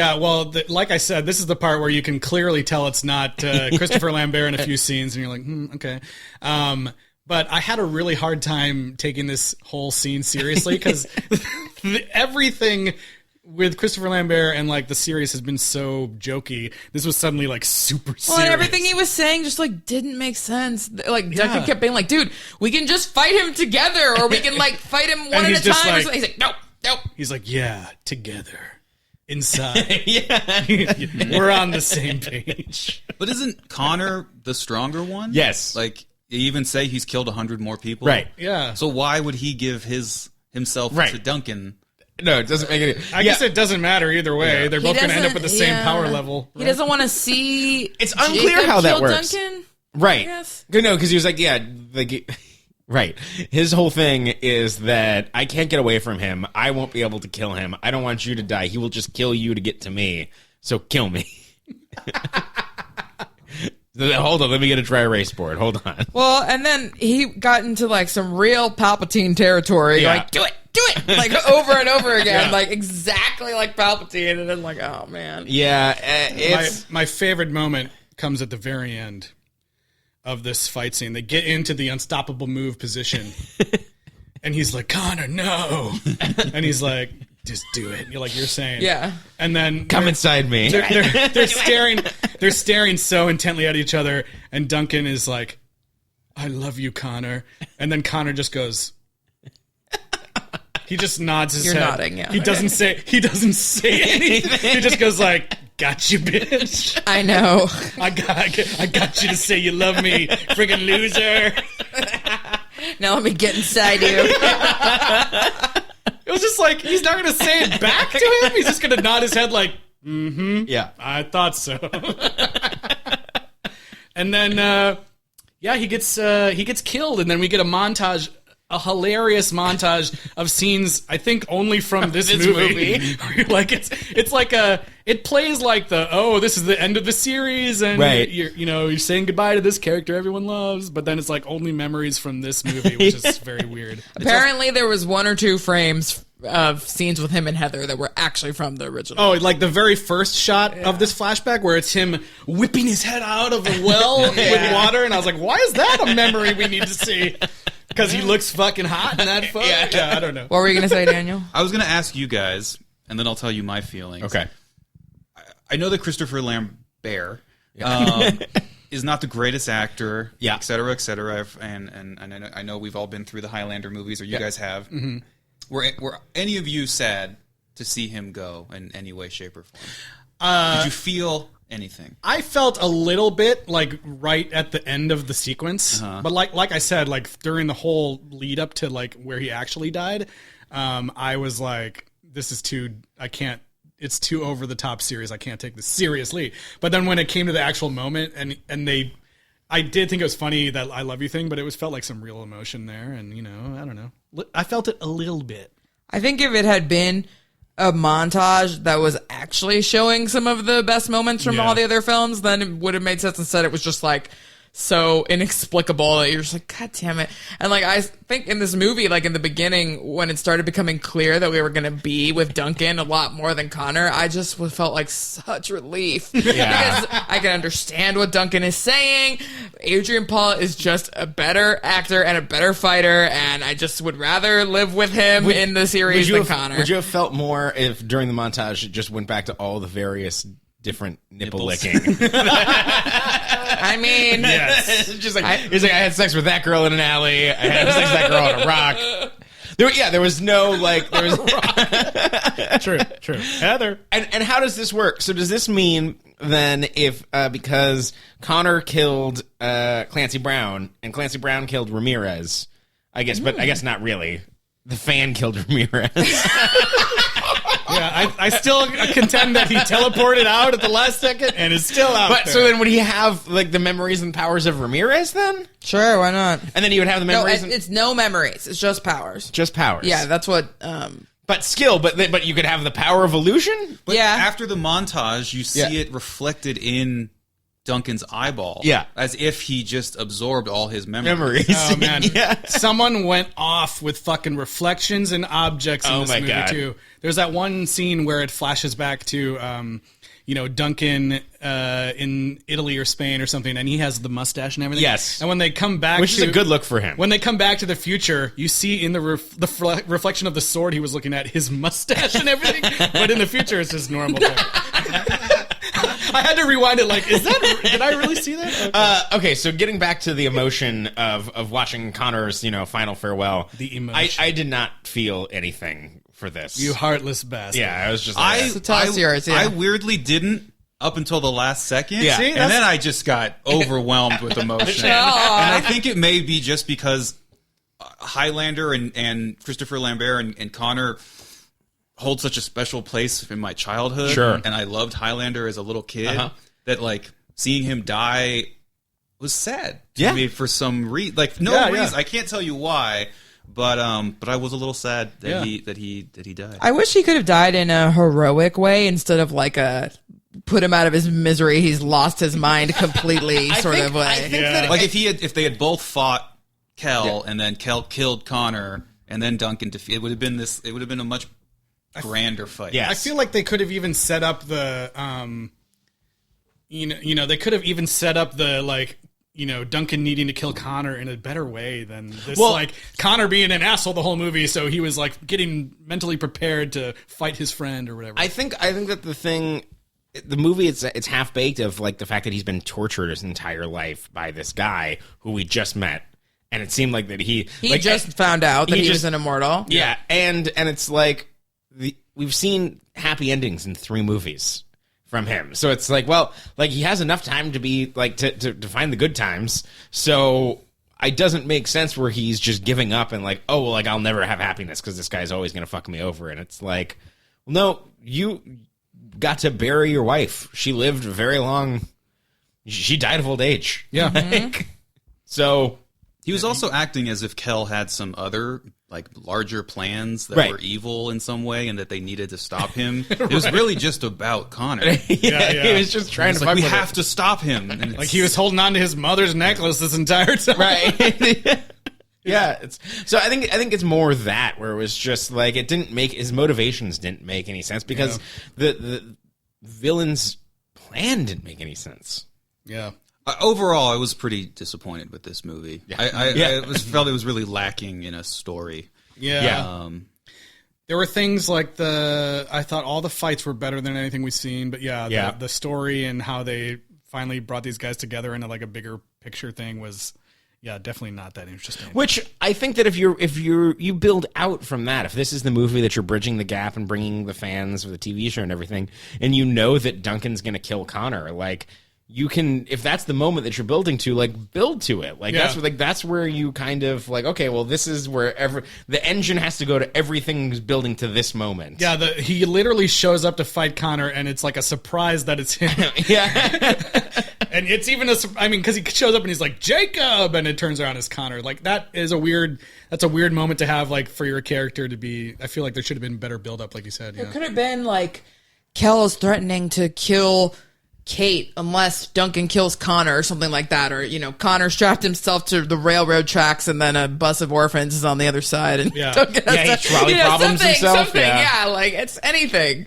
Speaker 1: like I said, this is the part where you can clearly tell it's not Christopher Lambert in a few scenes, and you're like, okay. But I had a really hard time taking this whole scene seriously because everything with Christopher Lambert and like the series has been so jokey. This was suddenly like super serious.
Speaker 2: Well, and everything he was saying just like didn't make sense. Like Duncan kept being like, "Dude, we can just fight him together, or we can like fight him one at a time." Like, he's like, "Nope."
Speaker 1: He's like, "Yeah, together, inside. We're on the same page."
Speaker 4: But isn't Connor the stronger one?
Speaker 3: Yes.
Speaker 4: Like, you even say he's killed 100 more people.
Speaker 3: Right.
Speaker 1: Yeah.
Speaker 4: So why would he give himself to Duncan?
Speaker 3: No, it doesn't make any...
Speaker 1: I guess it doesn't matter either way. They're both going to end up with the same power level.
Speaker 2: He doesn't want to see
Speaker 3: It's unclear how that works.
Speaker 2: Duncan,
Speaker 3: right.
Speaker 2: I guess.
Speaker 3: No, because he was like, right. His whole thing is that I can't get away from him. I won't be able to kill him. I don't want you to die. He will just kill you to get to me. So kill me. Hold on, let me get a dry erase board. Hold on.
Speaker 2: Well, and then he got into like some real Palpatine territory.
Speaker 3: Yeah.
Speaker 2: Like, do it. do it, like over and over again, like exactly like Palpatine, and then like, oh man,
Speaker 1: my favorite moment comes at the very end of this fight scene. They get into the unstoppable move position, and he's like, Connor, no, and he's like, just do it. You're saying,
Speaker 2: yeah,
Speaker 1: and then
Speaker 3: Come inside me.
Speaker 1: They're staring so intently at each other, and Duncan is like, I love you, Connor, and then Connor just goes. He just nods his
Speaker 2: You're
Speaker 1: head.
Speaker 2: Nodding, yeah.
Speaker 1: He doesn't say anything. He just goes like, "Got you, bitch."
Speaker 2: I know.
Speaker 1: I got you to say you love me, friggin' loser.
Speaker 2: Now let me get inside you.
Speaker 1: It was just like he's not gonna say it back to him. He's just gonna nod his head like, "Mm-hmm,
Speaker 3: Yeah.
Speaker 1: I thought so." And then, he gets killed, and then we get a hilarious montage of scenes, I think only from this movie. Like it plays like this is the end of the series, and
Speaker 3: right.
Speaker 1: you're saying goodbye to this character everyone loves, but then it's like only memories from this movie, which is very weird.
Speaker 2: Apparently, there was 1 or 2 frames of scenes with him and Heather that were actually from the original.
Speaker 1: Oh, like the very first shot of this flashback where it's him whipping his head out of a well with water, and I was like, why is that a memory we need to see? Because he looks fucking hot in that photo. Yeah, I don't know.
Speaker 2: What were you going to say, Daniel?
Speaker 4: I was going to ask you guys, and then I'll tell you my feelings.
Speaker 3: Okay.
Speaker 4: I know that Christopher Lambert is not the greatest actor, et cetera, et cetera. And I know we've all been through the Highlander movies, or you guys have. Mm-hmm. Were any of you sad to see him go in any way, shape, or form? Did you feel anything?
Speaker 1: I felt a little bit like right at the end of the sequence, but like I said, like during the whole lead up to like where he actually died, I was like, this is too. I can't. It's too over the top serious. I can't take this seriously. But then when it came to the actual moment, and I did think it was funny, that I love you thing, but it felt like some real emotion there, and I don't know. I felt it a little bit.
Speaker 2: I think if it had been a montage that was actually showing some of the best moments from all the other films, then it would have made sense. Instead, it was just like so inexplicable that you're just like, God damn it. And like, I think in this movie, like in the beginning, when it started becoming clear that we were going to be with Duncan a lot more than Connor, I just felt like such relief. Because I can understand what Duncan is saying. Adrian Paul is just a better actor and a better fighter, and I just would rather live with him in the series than Connor.
Speaker 3: Would you have felt more if during the montage it just went back to all the various different nipple licking?
Speaker 2: I mean,
Speaker 3: yes. Just like he's like, I had sex with that girl in an alley. I had sex with that girl on a rock. There was no like. There was
Speaker 1: True. Heather.
Speaker 3: And how does this work? So does this mean then if because Connor killed Clancy Brown and Clancy Brown killed Ramirez, I guess, but I guess not really. The fan killed Ramirez.
Speaker 1: Yeah, I still contend that he teleported out at the last second and is still out there.
Speaker 3: So then would he have like the memories and powers of Ramirez then?
Speaker 2: Sure, why not?
Speaker 3: And then he would have the memories.
Speaker 2: No, it's no memories. It's just powers.
Speaker 3: Just powers.
Speaker 2: Yeah, that's what.
Speaker 3: But skill. But you could have the power of illusion.
Speaker 4: But after the montage, you see it reflected in Duncan's eyeball.
Speaker 3: Yeah.
Speaker 4: As if he just absorbed all his memories.
Speaker 1: Oh, man. Someone went off with fucking reflections and objects in this movie, too. There's that one scene where it flashes back to, Duncan in Italy or Spain or something, and he has the mustache and everything.
Speaker 3: Yes.
Speaker 1: And when they come back
Speaker 3: Which is a good look for him.
Speaker 1: When they come back to the future, you see in the reflection of the sword he was looking at his mustache and everything, but in the future it's just normal. I had to rewind it. Like, did I really see that?
Speaker 3: Okay, so getting back to the emotion of watching Connor's, final farewell.
Speaker 1: The emotion.
Speaker 3: I did not feel anything for this.
Speaker 1: You heartless bastard.
Speaker 3: Yeah, I was just like...
Speaker 4: I weirdly didn't up until the last second.
Speaker 3: Yeah.
Speaker 1: See,
Speaker 4: and then I just got overwhelmed with emotion. And I think it may be just because Highlander and Christopher Lambert and Connor hold such a special place in my childhood.
Speaker 3: Sure.
Speaker 4: And I loved Highlander as a little kid that like seeing him die was sad to me for some reason. Like no reason. I can't tell you why, but I was a little sad that he died.
Speaker 2: I wish he could have died in a heroic way instead of like a put him out of his misery, he's lost his mind completely sort of way.
Speaker 4: Like if they had both fought Kel and then Kel killed Connor and then Duncan defeat. It would have been a much grander fight.
Speaker 3: Yes.
Speaker 1: I feel like they could have even set up the, they could have even set up the like. Duncan needing to kill Connor in a better way than this, Connor being an asshole the whole movie. So he was like getting mentally prepared to fight his friend or whatever.
Speaker 3: I think that the movie, it's half baked of like the fact that he's been tortured his entire life by this guy who we just met. And it seemed like that he
Speaker 2: just found out that he was an immortal.
Speaker 3: Yeah. And it's like we've seen happy endings in 3 movies from him. So it's like, well, like he has enough time to be like to find the good times. So it doesn't make sense where he's just giving up and like, oh, well, like I'll never have happiness because this guy's always going to fuck me over. And it's like, well, no, you got to bury your wife. She lived very long. She died of old age.
Speaker 1: Yeah.
Speaker 3: Like, so
Speaker 4: he was also acting as if Kel had some other like larger plans that were evil in some way and that they needed to stop him. It was really just about Connor.
Speaker 3: He was just trying to fuck
Speaker 4: we
Speaker 3: with
Speaker 4: have to stop him. And
Speaker 1: like he was holding on to his mother's necklace this entire time.
Speaker 3: Right. Yeah. So I think it's more that where it was just like it didn't make his motivations didn't make any sense because the villain's plan didn't make any sense.
Speaker 1: Yeah.
Speaker 4: Overall, I was pretty disappointed with this movie.
Speaker 3: Yeah.
Speaker 4: I felt it was really lacking in a story.
Speaker 1: Yeah. There were things like I thought all the fights were better than anything we've seen, but the story and how they finally brought these guys together into like a bigger picture thing was, definitely not that interesting.
Speaker 3: Which I think that if you build out from that, if this is the movie that you're bridging the gap and bringing the fans of the TV show and everything, and you know that Duncan's going to kill Connor, like. You can, if that's the moment that you're building to, like build to it. Like that's where you kind of like, okay, well, this is where the engine has to go to everything's building to this moment.
Speaker 1: Yeah, he literally shows up to fight Connor, and it's like a surprise that it's him. And it's even because he shows up and he's like Jacob, and it turns around as Connor. Like that's a weird moment to have, like for your character to be. I feel like there should have been better build up, like you said.
Speaker 2: It could have been like Kel is threatening to kill Kate unless Duncan kills Connor or something like that, or Connor strapped himself to the railroad tracks and then a bus of orphans is on the other side and Duncan has
Speaker 3: he trolley problems himself.
Speaker 2: Like it's anything.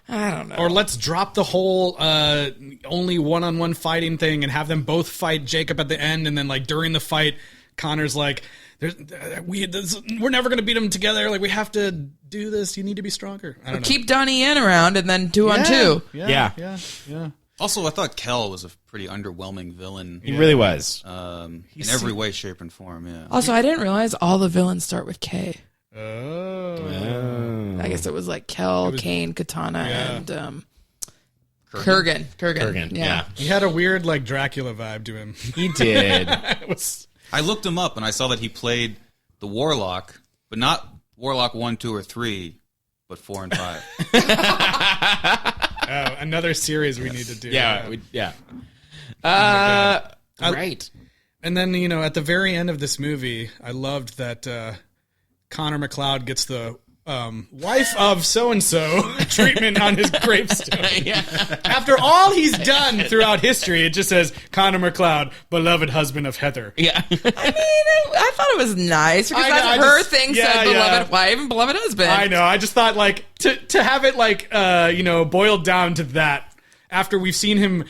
Speaker 2: I don't know.
Speaker 1: Or let's drop the whole only one-on-one fighting thing and have them both fight Jacob at the end, and then like during the fight Connor's like we're never going to beat them together. Like we have to do this. You need to be stronger. I don't know.
Speaker 2: Keep Donnie Yen around and then 2-on-2.
Speaker 1: Yeah.
Speaker 4: Also, I thought Kel was a pretty underwhelming villain.
Speaker 3: He really was.
Speaker 4: In every way, shape, and form, yeah.
Speaker 2: Also, I didn't realize all the villains start with K.
Speaker 1: Oh.
Speaker 2: I guess it was like Kel, Kane, Katana, and Kurgan. Kurgan. Yeah.
Speaker 1: He had a weird like Dracula vibe to him.
Speaker 3: He did.
Speaker 4: I looked him up, and I saw that he played the Warlock, but not Warlock 1, 2, or 3, but 4 and 5.
Speaker 1: Another series we need to do.
Speaker 3: Right.
Speaker 1: And then, at the very end of this movie, I loved that Connor McLeod gets the wife of so-and-so treatment on his gravestone. After all he's done throughout history, it just says, Connor McLeod, beloved husband of Heather.
Speaker 2: Yeah. I mean, I thought it was nice because that's her thing said beloved wife and beloved husband.
Speaker 1: I know. I just thought, like, to have it, like, boiled down to that after we've seen him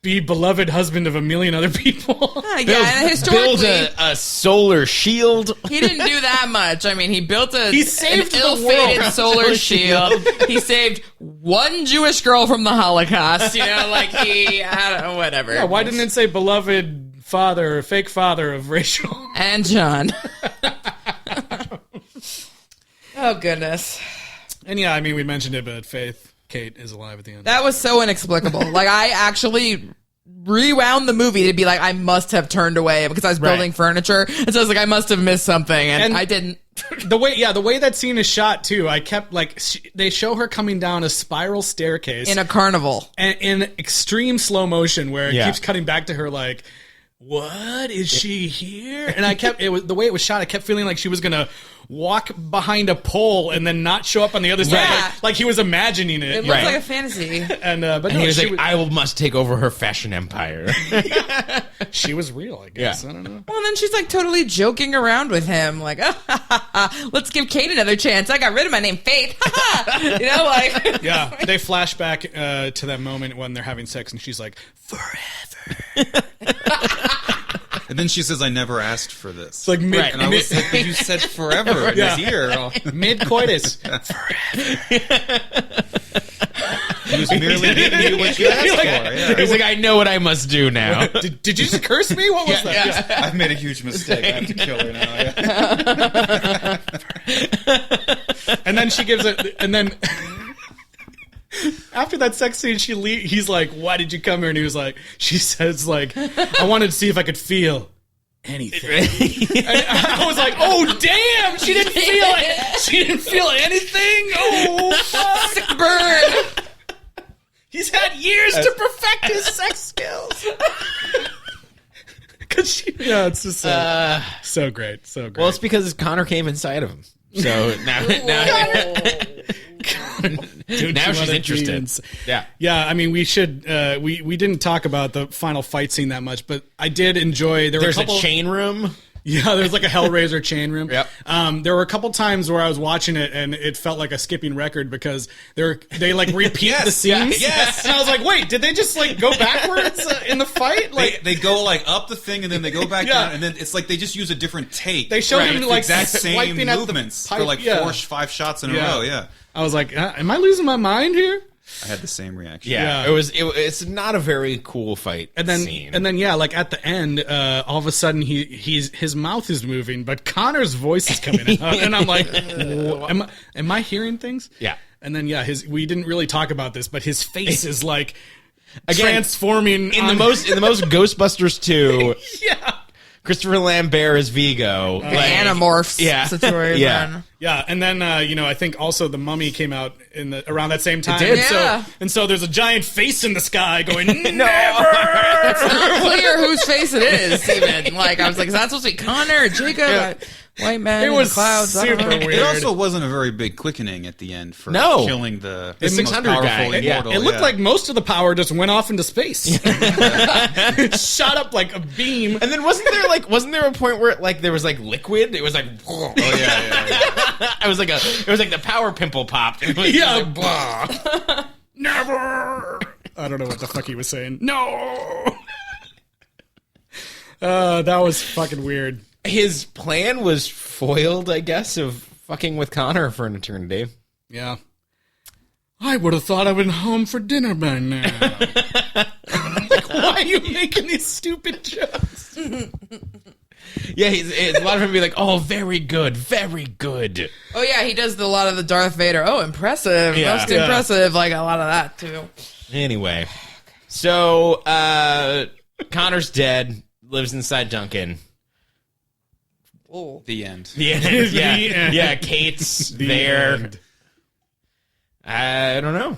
Speaker 1: be beloved husband of a million other people.
Speaker 2: And historically,
Speaker 3: build a solar shield.
Speaker 2: He didn't do that much. I mean, he built
Speaker 1: he saved
Speaker 2: an ill-fated solar shield. He saved one Jewish girl from the Holocaust. I don't know, whatever.
Speaker 1: Yeah, why didn't it say beloved father, fake father of Rachel
Speaker 2: and John? Oh goodness.
Speaker 1: And we mentioned it, but Kate is alive at the end.
Speaker 2: That was so inexplicable. Like, I actually rewound the movie to be like, I must have turned away because I was building furniture. And so I was like, I must have missed something. And I didn't.
Speaker 1: The way that scene is shot, too, I kept, like, they show her coming down a spiral staircase.
Speaker 2: In a carnival.
Speaker 1: And in extreme slow motion where it keeps cutting back to her, like, what? Is she here? And the way it was shot, I kept feeling like she was going to walk behind a pole and then not show up on the other side,
Speaker 2: Yeah.
Speaker 1: like he was imagining it.
Speaker 2: It looks like a fantasy.
Speaker 1: And but
Speaker 3: And
Speaker 1: no,
Speaker 3: he was
Speaker 1: she
Speaker 3: like, I must take over her fashion empire.
Speaker 1: she was real, I guess.
Speaker 3: Yeah.
Speaker 1: I don't know.
Speaker 2: Well, and then she's like totally joking around with him, like, let's give Kate another chance. I got rid of my name, Faith. You know, like,
Speaker 1: Yeah, they flash back to that moment when they're having sex, and she's like, "Forever."
Speaker 4: And then she says, "I never asked for this."
Speaker 1: It's like mid,
Speaker 4: And I was like, "But you said forever in
Speaker 1: Yeah.
Speaker 4: his ear."
Speaker 1: mid coitus.
Speaker 4: He was merely giving you what you asked for. Yeah.
Speaker 3: He's like, I know what I must do now.
Speaker 1: Did you just curse me? What was that? Yeah.
Speaker 4: I've made a huge mistake. I have to kill her now. Yeah.
Speaker 1: And then she gives it, and then after that sex scene, he's like, "Why did you come here?" And he was like, she says, like, "I wanted to see if I could feel anything." And I was like, "Oh damn, she didn't feel it. She didn't feel anything. Oh fuck,
Speaker 2: burn.
Speaker 1: He's had years to perfect his sex skills." Yeah, it's just so great, so great.
Speaker 3: Well, it's because Connor came inside of him. So now she's interested. Yeah.
Speaker 1: Yeah, I mean, we should. We didn't talk about the final fight scene that much, but I did enjoy.
Speaker 3: There's a chain room.
Speaker 1: Yeah, there's like a Hellraiser chain room.
Speaker 3: Yep.
Speaker 1: There were a couple times where I was watching it and it felt like a skipping record because they like repeat the scenes.
Speaker 4: yes.
Speaker 1: And I was like, wait, did they just like go backwards in the fight? Like
Speaker 4: They go like up the thing and then they go back down, and then it's like they just use a different take.
Speaker 1: They show him
Speaker 4: It's
Speaker 1: like
Speaker 4: the exact same
Speaker 1: swiping at the
Speaker 4: movements
Speaker 1: pipe,
Speaker 4: for like
Speaker 1: yeah.
Speaker 4: 4-5 shots in a
Speaker 1: Yeah.
Speaker 4: row. Yeah,
Speaker 1: I was like, am I losing my mind here?
Speaker 4: I had the same reaction.
Speaker 3: Yeah.
Speaker 1: Yeah.
Speaker 3: It's not a very cool fight scene.
Speaker 1: And then yeah, like at the end, all of a sudden his mouth is moving, but Connor's voice is coming out, and I'm like, am I hearing things?
Speaker 3: Yeah.
Speaker 1: And then yeah, we didn't really talk about this, but his face is like
Speaker 3: Again,
Speaker 1: transforming
Speaker 3: in the most Ghostbusters 2.
Speaker 1: Yeah.
Speaker 3: Christopher Lambert is Vigo.
Speaker 2: The Animorphs situation.
Speaker 3: Yeah.
Speaker 1: Yeah, and then I think also The Mummy came out around that same time.
Speaker 3: did.
Speaker 1: And so there's a giant face in the sky going, never.
Speaker 2: It's not clear whose face it is, even. Like, I was like, is that supposed to be Connor or Jacob? White man
Speaker 1: It
Speaker 2: in
Speaker 1: was
Speaker 2: the clouds. I don't
Speaker 1: super
Speaker 2: know.
Speaker 1: weird.
Speaker 4: It also wasn't a very big quickening at the end for
Speaker 3: No.
Speaker 4: killing the
Speaker 3: The 600
Speaker 4: most
Speaker 3: guy.
Speaker 4: powerful
Speaker 3: Yeah.
Speaker 4: immortal.
Speaker 1: It looked like most of the power just went off into space. It shot up like a beam.
Speaker 3: And then wasn't there a point where like there was like liquid? It was like
Speaker 4: Oh yeah.
Speaker 3: it was like the power pimple popped. And it was
Speaker 1: Yeah.
Speaker 3: like, blah.
Speaker 1: Never. I don't know what the fuck he was saying. No. That was fucking weird.
Speaker 3: His plan was foiled, I guess, of fucking with Connor for an eternity.
Speaker 1: Yeah. I would have thought I'd been home for dinner by now. Like, why are you making these stupid jokes?
Speaker 3: Yeah, a lot of him be like, "Oh, very good, very good."
Speaker 2: Oh, yeah, he does a lot of the Darth Vader. Oh, impressive.
Speaker 3: Yeah.
Speaker 2: Most
Speaker 1: Yeah.
Speaker 2: impressive. Like, a lot of that, too.
Speaker 3: Anyway, so Connor's dead, lives inside Duncan.
Speaker 2: Oh.
Speaker 4: The end.
Speaker 3: Yeah,
Speaker 1: end.
Speaker 3: yeah. Kate's there.
Speaker 1: end.
Speaker 3: I don't know.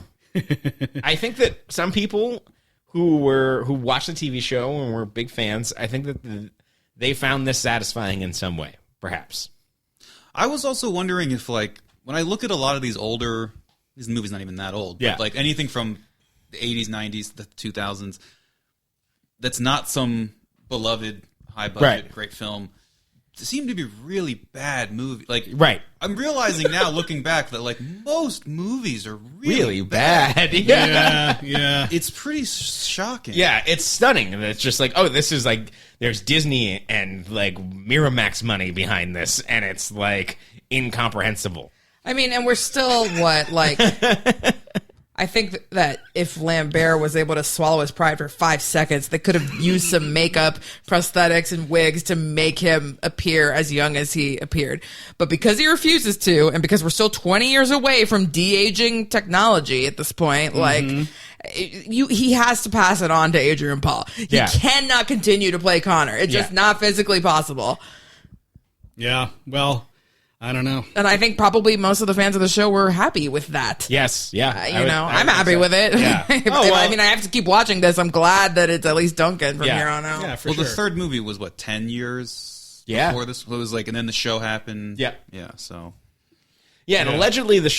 Speaker 3: I think that some people who watched the TV show and were big fans, I think that they found this satisfying in some way, perhaps.
Speaker 4: I was also wondering if, like, when I look at a lot of these movie's not even that old,
Speaker 3: Yeah.
Speaker 4: but like anything from the 80s, 90s, the 2000s, that's not some beloved, high budget,
Speaker 3: Right.
Speaker 4: great film, seem to be really bad movie. Like,
Speaker 3: Right.
Speaker 4: I'm realizing now, looking back, that like most movies are
Speaker 3: Really bad. Yeah.
Speaker 1: Yeah.
Speaker 4: It's pretty shocking.
Speaker 3: Yeah, it's stunning. And it's just like, oh, this is like, there's Disney and like Miramax money behind this, and it's like incomprehensible.
Speaker 2: I mean, and we're still, I think that if Lambert was able to swallow his pride for 5 seconds, they could have used some makeup, prosthetics, and wigs to make him appear as young as he appeared. But because he refuses to, and because we're still 20 years away from de-aging technology at this point, he has to pass it on to Adrian Paul. He cannot continue to play Connor. It's just not physically possible.
Speaker 1: Yeah. Well, I don't know.
Speaker 2: And I think probably most of the fans of the show were happy with that.
Speaker 3: Yes, yeah.
Speaker 2: I'm happy with it.
Speaker 3: Yeah.
Speaker 2: I mean, I have to keep watching this. I'm glad that it's at least Duncan from here on out.
Speaker 1: Yeah, for
Speaker 4: Well,
Speaker 1: sure.
Speaker 4: the third movie was what, 10 years
Speaker 3: Yeah.
Speaker 4: before this. It was like, and then the show happened.
Speaker 3: Yeah.
Speaker 4: Yeah. So
Speaker 3: Yeah, and allegedly the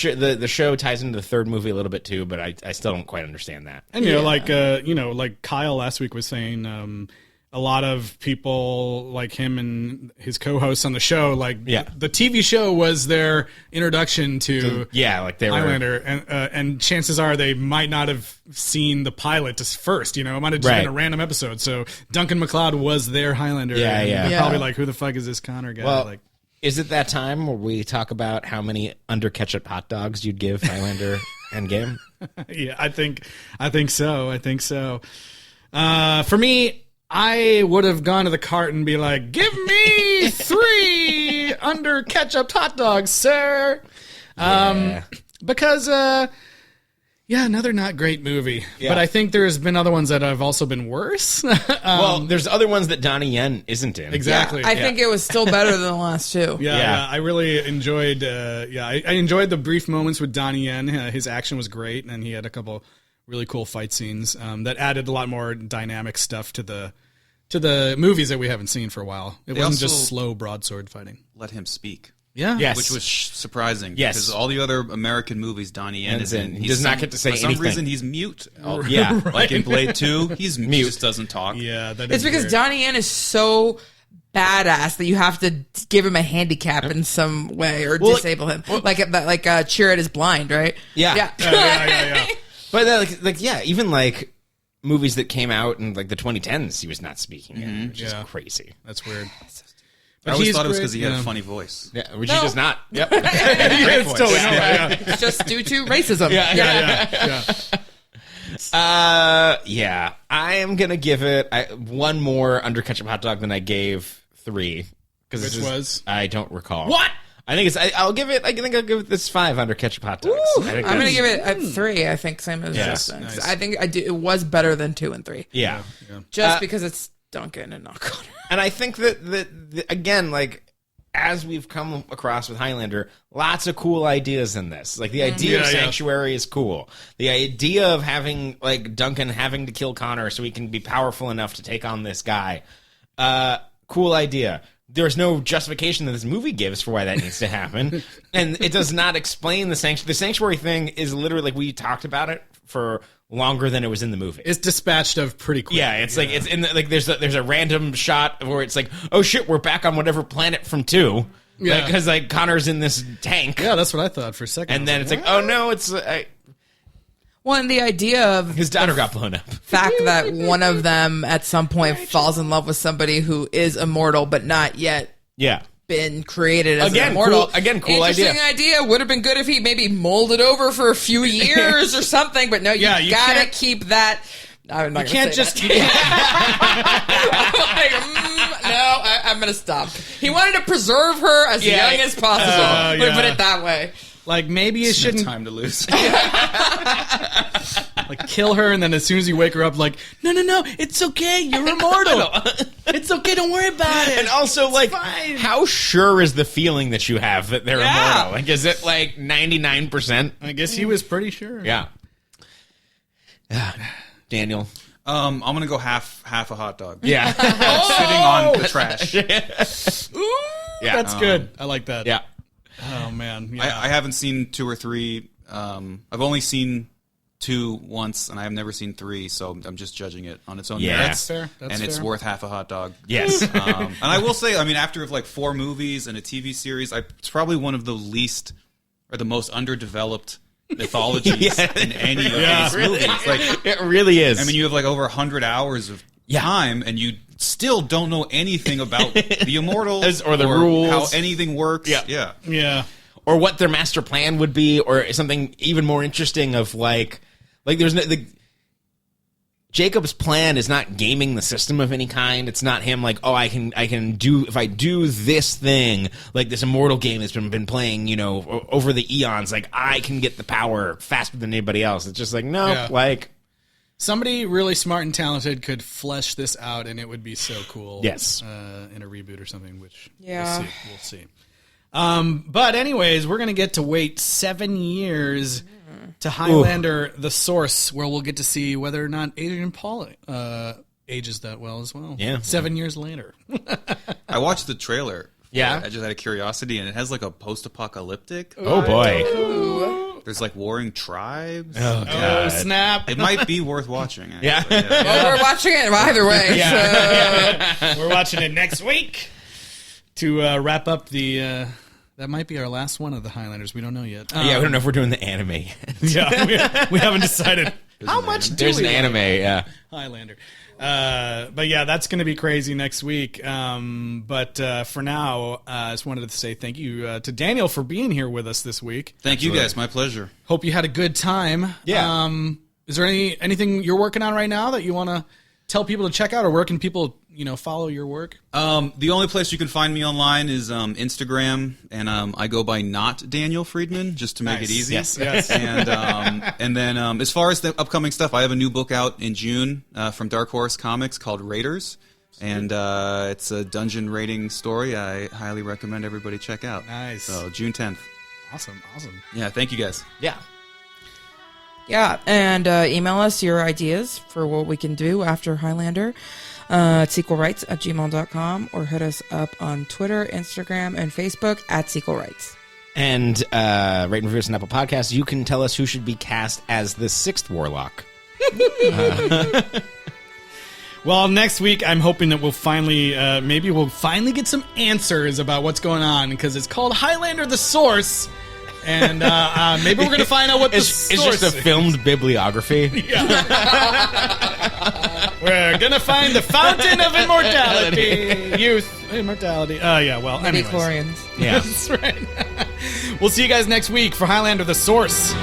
Speaker 3: show ties into the third movie a little bit too, but I still don't quite understand that.
Speaker 1: And like Kyle last week was saying, a lot of people like him and his co-hosts on the show, the TV show was their introduction to
Speaker 3: like they were
Speaker 1: Highlander, and chances are they might not have seen the pilot first. It might have just been a random episode. So Duncan MacLeod was their Highlander.
Speaker 3: Yeah,
Speaker 1: and
Speaker 3: yeah.
Speaker 1: they're probably like, who the fuck is this Connor guy?
Speaker 3: Well, is it that time where we talk about how many under ketchup hot dogs you'd give Highlander Endgame?
Speaker 1: Yeah, I think so. I think so. For me, I would have gone to the cart and be like, give me 3 under ketchup hot dogs, sir. Because, another not great movie.
Speaker 3: Yeah.
Speaker 1: But I think there's been other ones that have also been worse.
Speaker 3: Well, there's other ones that Donnie Yen isn't in.
Speaker 1: Exactly.
Speaker 2: I think it was still better than the last two.
Speaker 1: Yeah, I really enjoyed. I enjoyed the brief moments with Donnie Yen. His action was great, and he had a couple really cool fight scenes that added a lot more dynamic stuff to the movies that we haven't seen for a while. It wasn't just slow broadsword fighting.
Speaker 4: let him speak.
Speaker 1: Yeah,
Speaker 3: Yes.
Speaker 4: Which was surprising.
Speaker 3: Yes.
Speaker 4: Because all the other American movies Donnie Yen is in.
Speaker 3: He does not get to say
Speaker 4: for some
Speaker 3: anything.
Speaker 4: reason, he's mute.
Speaker 3: Yeah.
Speaker 4: Like in Blade 2, he's mute. He just doesn't talk.
Speaker 1: Yeah, that
Speaker 2: It's
Speaker 1: is
Speaker 2: because
Speaker 1: weird.
Speaker 2: Donnie Yen is so badass that you have to give him a handicap in some way or disable him. Like Cheer is blind, right?
Speaker 3: Yeah.
Speaker 2: Yeah.
Speaker 3: But even like movies that came out in like the 2010s, he was not speaking in, which is crazy.
Speaker 1: That's weird.
Speaker 4: I always
Speaker 1: he's
Speaker 4: thought it was
Speaker 1: great,
Speaker 4: because he had a funny voice.
Speaker 3: Yeah, which he does not. Yep.
Speaker 1: It's totally
Speaker 2: It's just due to racism.
Speaker 1: yeah.
Speaker 3: I am gonna give it one more under ketchup hot dog than I gave 3.
Speaker 1: Which was?
Speaker 3: I don't recall.
Speaker 1: What?
Speaker 3: I think it's. I'll give it. I think I'll give it this 5 under ketchup hot dogs.
Speaker 2: I'm going to give it a 3, I think, same as
Speaker 3: Yes.
Speaker 2: Justin.
Speaker 1: Nice.
Speaker 2: I think it was better than 2 and 3.
Speaker 3: Yeah.
Speaker 2: Just because it's Duncan and not Connor.
Speaker 3: And I think that again, like as we've come across with Highlander, lots of cool ideas in this. Like the idea of Sanctuary is cool. The idea of having like Duncan having to kill Connor so he can be powerful enough to take on this guy. Cool idea. There's no justification that this movie gives for why that needs to happen. And it does not explain the Sanctuary. The Sanctuary thing is literally like we talked about it for longer than it was in the movie.
Speaker 1: It's dispatched of pretty quick.
Speaker 3: Yeah, it's like it's in the, like there's a random shot where it's like, oh shit, we're back on whatever planet from 2.
Speaker 1: Yeah,
Speaker 3: because like Connor's in this tank.
Speaker 1: Yeah, that's what I thought for a second.
Speaker 3: And then it's like, oh no, it's
Speaker 2: Well, and the idea of
Speaker 3: his daughter got blown up.
Speaker 2: fact that one of them at some point falls in love with somebody who is immortal but not yet
Speaker 3: Yeah.
Speaker 2: been created as
Speaker 3: Again,
Speaker 2: an immortal.
Speaker 3: cool
Speaker 2: Interesting idea. Would have been good if he maybe molded over for a few years or something, but no, you
Speaker 1: you
Speaker 2: gotta
Speaker 1: can't-
Speaker 2: keep that. I'm not
Speaker 1: you can't just.
Speaker 2: I'm going to stop. He wanted to preserve her as young as possible. Put it that way.
Speaker 1: Like maybe you
Speaker 4: No
Speaker 1: shouldn't
Speaker 4: time to lose.
Speaker 1: like kill her, and then as soon as you wake her up, like no, it's okay, you're immortal. It's okay, don't worry about it.
Speaker 3: And also, like,
Speaker 1: fine.
Speaker 3: how sure is the feeling that you have that they're
Speaker 2: Yeah.
Speaker 3: immortal? Like, is it like 99%?
Speaker 1: I guess he was pretty sure.
Speaker 3: Yeah. Daniel.
Speaker 4: I'm gonna go half a hot dog.
Speaker 3: Yeah.
Speaker 4: Sitting on the trash.
Speaker 3: Yeah.
Speaker 1: That's good. I like that.
Speaker 3: Yeah.
Speaker 1: Oh man. Yeah.
Speaker 4: I haven't seen 2 or 3. I've only seen 2 once, and I have never seen 3. So I'm just judging it on its own
Speaker 3: Yeah.
Speaker 4: merits.
Speaker 1: That's fair. That's
Speaker 4: and it's
Speaker 1: fair.
Speaker 4: worth half a hot dog.
Speaker 3: Yes.
Speaker 4: And I will say, I mean, after like 4 movies and a TV series, it's probably one of the least or the most underdeveloped mythologies in any of these movies. Like,
Speaker 3: It really is.
Speaker 4: I mean, you have like over 100 hours of time, and you still don't know anything about the Immortals
Speaker 3: Or the rules.
Speaker 4: how anything works.
Speaker 3: Yeah.
Speaker 1: Yeah.
Speaker 3: or what their master plan would be, or something even more interesting of like there's no Jacob's plan is not gaming the system of any kind. It's not him like, oh, I can do, if I do this thing, like this immortal game that's been playing, you know, over the eons, like I can get the power faster than anybody else. It's just like, no, like
Speaker 1: somebody really smart and talented could flesh this out, and it would be so cool.
Speaker 3: Yes.
Speaker 1: In a reboot or something, which
Speaker 2: Yeah.
Speaker 1: we'll see. But anyways, we're gonna get to wait 7 years to Highlander: The Source, where we'll get to see whether or not Adrian Paul ages that well as well.
Speaker 3: Yeah.
Speaker 1: 7 years later.
Speaker 4: I watched the trailer.
Speaker 3: Yeah.
Speaker 4: I just out of curiosity, and it has like a post-apocalyptic.
Speaker 3: Oh boy.
Speaker 4: There's like warring tribes.
Speaker 3: Oh
Speaker 1: Oh,
Speaker 3: god.
Speaker 1: snap.
Speaker 4: It might be worth watching. Actually.
Speaker 3: Yeah.
Speaker 2: Well, we're watching it either way.
Speaker 1: We're watching it next week to wrap up the... that might be our last one of the Highlanders. We don't know yet.
Speaker 3: Yeah, we don't know if we're doing the anime yet.
Speaker 1: Yeah, we haven't decided. How much do
Speaker 3: There's
Speaker 1: we
Speaker 3: an
Speaker 1: like
Speaker 3: anime, yeah.
Speaker 1: Highlander? But yeah, that's going to be crazy next week. But for now, I just wanted to say thank you to Daniel for being here with us this week.
Speaker 4: Thank you guys. My pleasure.
Speaker 1: Hope you had a good time.
Speaker 3: Yeah.
Speaker 1: Is there anything you're working on right now that you want to tell people to check out, or where can people follow your work?
Speaker 4: The only place you can find me online is Instagram, and I go by not Daniel Freedman, just to make it easy.
Speaker 3: Yes.
Speaker 4: And then as far as the upcoming stuff, I have a new book out in June from Dark Horse Comics called Raiders, and it's a dungeon raiding story. I highly recommend everybody check out.
Speaker 1: Nice.
Speaker 4: So June 10th.
Speaker 1: Awesome.
Speaker 4: Yeah, thank you guys.
Speaker 3: Yeah.
Speaker 2: Yeah, and email us your ideas for what we can do after Highlander at sequelrights@gmail.com, or hit us up on Twitter, Instagram, and Facebook at sequelrights.
Speaker 3: And rate and review us on Apple Podcasts. You can tell us who should be cast as the 6th Warlock.
Speaker 1: Well, next week I'm hoping that we'll finally, maybe we'll finally get some answers about what's going on, because it's called Highlander: The Source. And maybe we're going to find out what the source
Speaker 3: It's just a
Speaker 1: is.
Speaker 3: filmed bibliography.
Speaker 1: We're going to find the fountain of immortality. Youth. Immortality. Oh, yeah, well, anyways.
Speaker 2: Midichlorians.
Speaker 3: Yeah.
Speaker 1: That's right. We'll see you guys next week for Highlander: The Source.